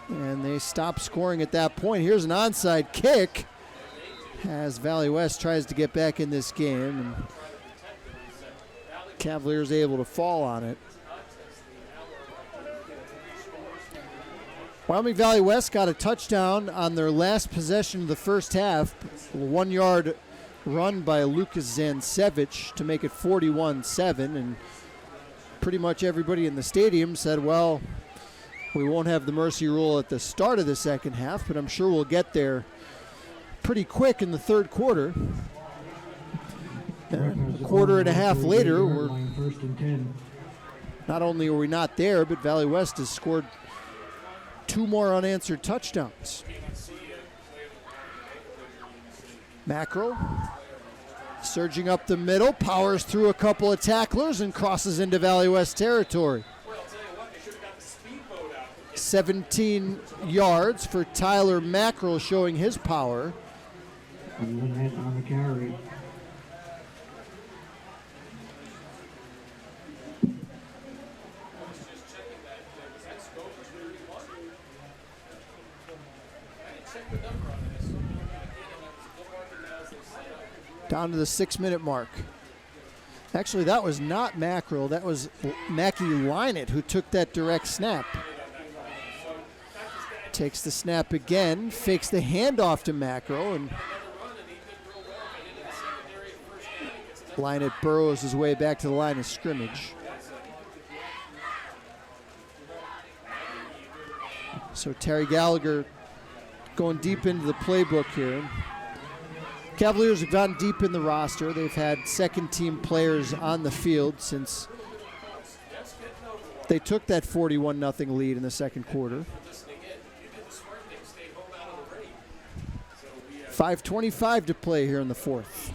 and they stopped scoring at that point. Here's an onside kick as Valley West tries to get back in this game, and Cavaliers able to fall on it. Wyoming Valley West got a touchdown on their last possession of the first half. A 1-yard run by Lucas Zansevich to make it 41-7. And pretty much everybody in the stadium said, well, we won't have the mercy rule at the start of the second half, but I'm sure we'll get there pretty quick in the third quarter. And a quarter and a half later, not only are we not there, but Valley West has scored 2 more unanswered touchdowns. Mackerel surging up the middle, powers through a couple of tacklers and crosses into Valley West territory. 17 yards for Tyler Mackerel, showing his power. On the carry. Down to the 6-minute mark. Actually, that was not Mackerel. That was Mackie Lynett who took that direct snap. Takes the snap again, fakes the handoff to Mackerel, and Lynett burrows his way back to the line of scrimmage. So Terry Gallagher going deep into the playbook here. Cavaliers have gone deep in the roster. They've had second-team players on the field since they took that 41-0 lead in the second quarter. 5:25 to play here in the fourth.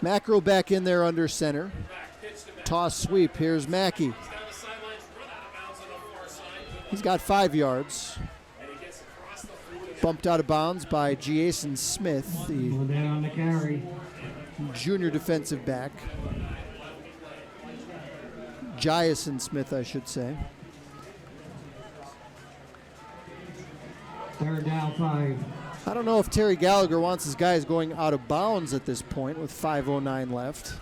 Macro back in there under center. Toss sweep. Here's Mackey. He's got 5 yards. Bumped out of bounds by Jason Smith, the junior defensive back. Jason Smith, I should say. 3rd down 5. I don't know if Terry Gallagher wants his guys going out of bounds at this point with 5:09 left.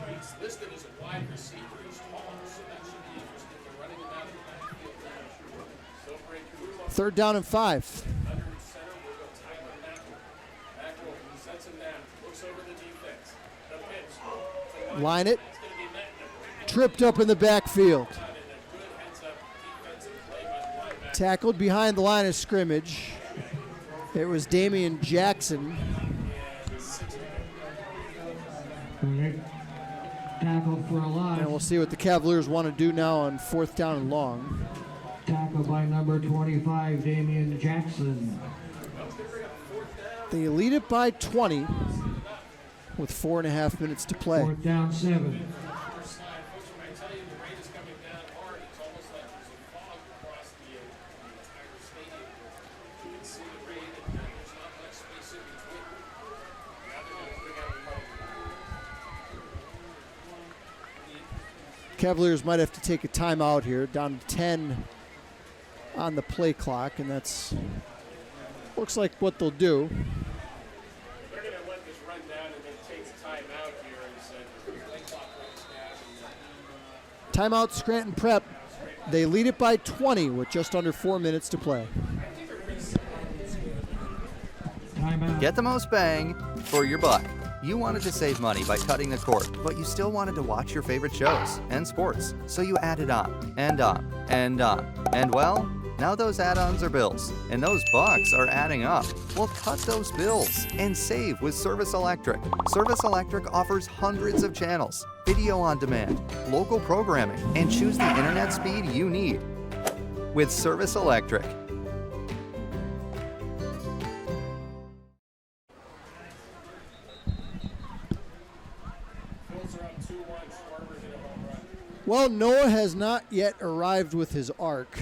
He's listed as a wide receiver. He's taller, so that should be interesting. They're running him out of the backfield. 3rd down and 5. Under center, we'll go Tyler Mackel. Mackel sets him down, looks over the defense. The pitch. Line it. Tripped up in the backfield. Tackled behind the line of scrimmage. It was Damian Jackson. Tackled for a loss. And we'll see what the Cavaliers want to do now on 4th down and long. Tackled by number 25, Damian Jackson. They lead it by 20 with 4.5 minutes to play. 4th down 7. Cavaliers might have to take a timeout here, down to 10 on the play clock, and that's looks like what they'll do. They're going to let this run down and then take the timeout here and the play clock runs down. Timeout Scranton Prep. They lead it by 20 with just under 4 minutes to play. Get the most bang for your buck. You wanted to save money by cutting the cord, but you still wanted to watch your favorite shows and sports, so you added on and on and on. And well, now those add-ons are bills, and those bucks are adding up. Well, cut those bills and save with Service Electric. Service Electric offers hundreds of channels, video on demand, local programming, and choose the internet speed you need. With Service Electric. Well, Noah has not yet arrived with his arc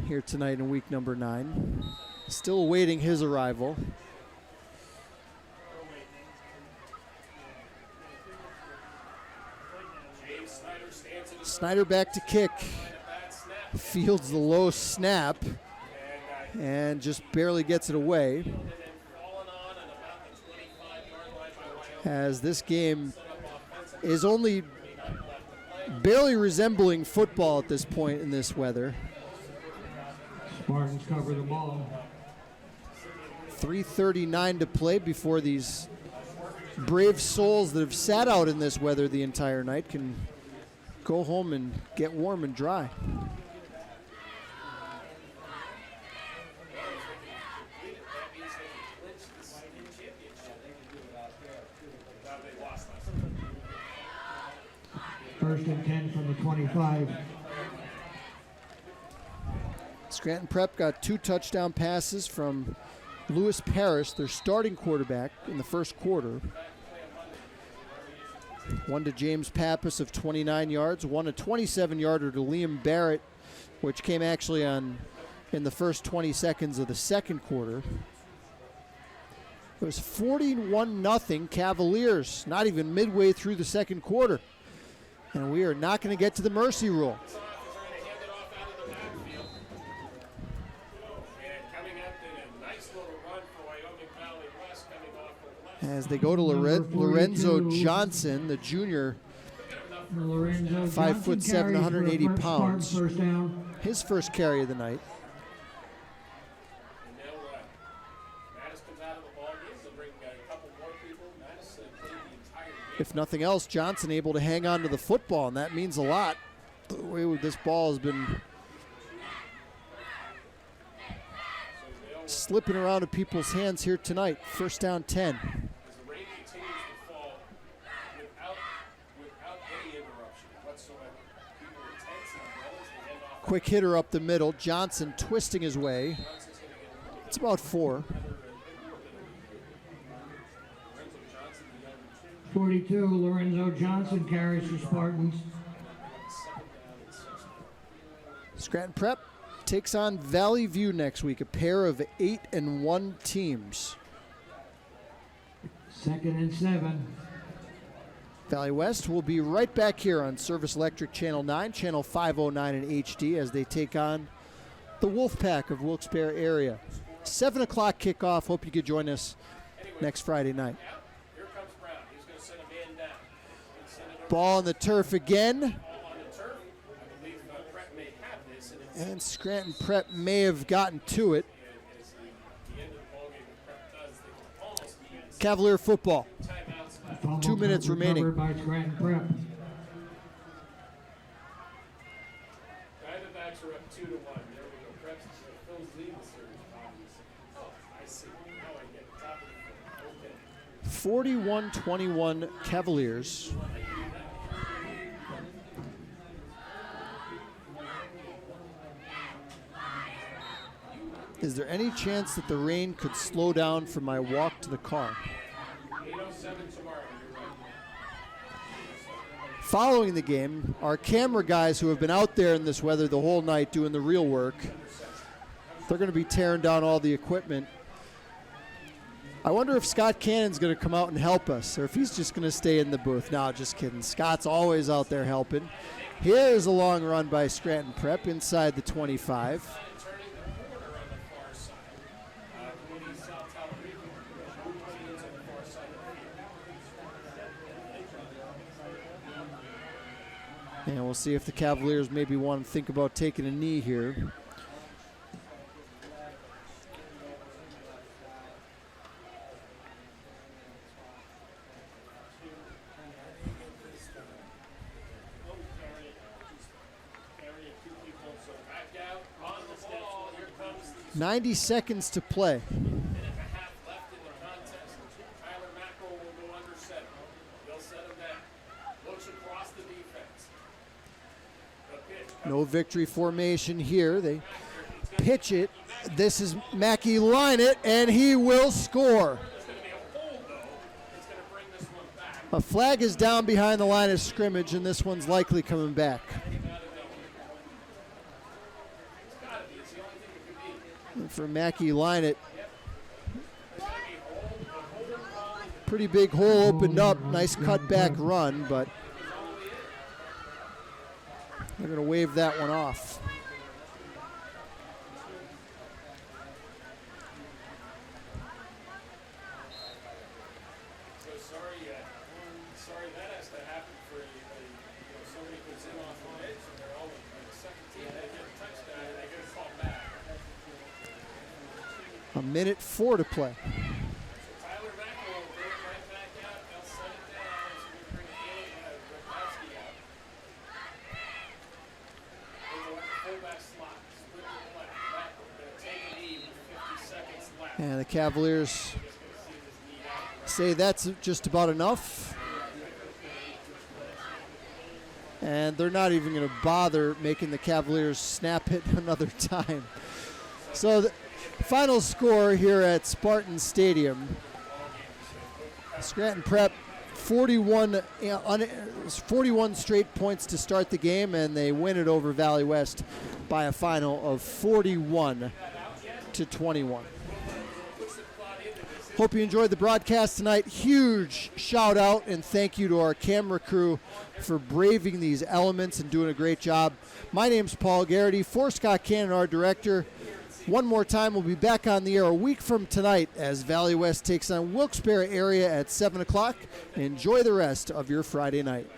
here tonight in week number 9. Still awaiting his arrival. Snyder back to kick. Fields the low snap and just barely gets it away. As this game is only barely resembling football at this point in this weather. Spartans cover the ball. 3:39 to play before these brave souls that have sat out in this weather the entire night can go home and get warm and dry. First and 10 from the 25. Scranton Prep got 2 touchdown passes from Lewis Parrish, their starting quarterback, in the first quarter. One to James Pappas of 29 yards, one a 27-yarder to Liam Barrett, which came actually in the first 20 seconds of the second quarter. It was 41-0 Cavaliers, not even midway through the second quarter. And we are not going to get to the mercy rule. As they go to Lorenzo Johnson, the junior, 5'7", 180 pounds. His first carry of the night. If nothing else, Johnson able to hang on to the football, and that means a lot. The way this ball has been slipping around in people's hands here tonight. First down 10. Quick hitter up the middle. Johnson twisting his way. It's about 4. 42, Lorenzo Johnson carries the Spartans. Scranton Prep takes on Valley View next week, a pair of 8-1 teams. 2nd and 7. Valley West will be right back here on Service Electric Channel 9, Channel 509 in HD as they take on the Wolfpack of Wilkes-Barre area. 7 o'clock kickoff. Hope you could join us next Friday night. Ball on the turf again. And Scranton Prep may have gotten to it. Cavalier football. 2 minutes remaining. By Scranton Prep. Diamondbacks are up 2-1. There we go. Prep's Phil's leading the series. Oh, I see. Now I get top of the field. Okay. 41-21 Cavaliers. Is there any chance that the rain could slow down for my walk to the car? 8:07 tomorrow. You're right. Following the game, our camera guys who have been out there in this weather the whole night doing the real work, they're going to be tearing down all the equipment. I wonder if Scott Cannon's going to come out and help us, or if he's just going to stay in the booth. No, just kidding. Scott's always out there helping. Here's a long run by Scranton Prep inside the 25. And we'll see if the Cavaliers maybe want to think about taking a knee here. $90 seconds to play. No victory formation here. They pitch it. This is Mackey line it, and he will score. A flag is down behind the line of scrimmage, and this one's likely coming back. And for Mackey line it. Pretty big hole opened up. Nice cutback run, but they're going to wave that one off. So sorry that has to happen for somebody puts in off the edge and they're all in the second team. They get a touchdown and they get a call back. 1:04 to play. And the Cavaliers say that's just about enough. And they're not even going to bother making the Cavaliers snap it another time. So the final score here at Spartan Stadium. Scranton Prep 41 straight points to start the game, and they win it over Valley West by a final of 41-21. Hope you enjoyed the broadcast tonight. Huge shout out and thank you to our camera crew for braving these elements and doing a great job. My name's Paul Garrity. For Scott Cannon, our director. One more time, we'll be back on the air a week from tonight as Valley West takes on Wilkes-Barre area at 7 o'clock. Enjoy the rest of your Friday night.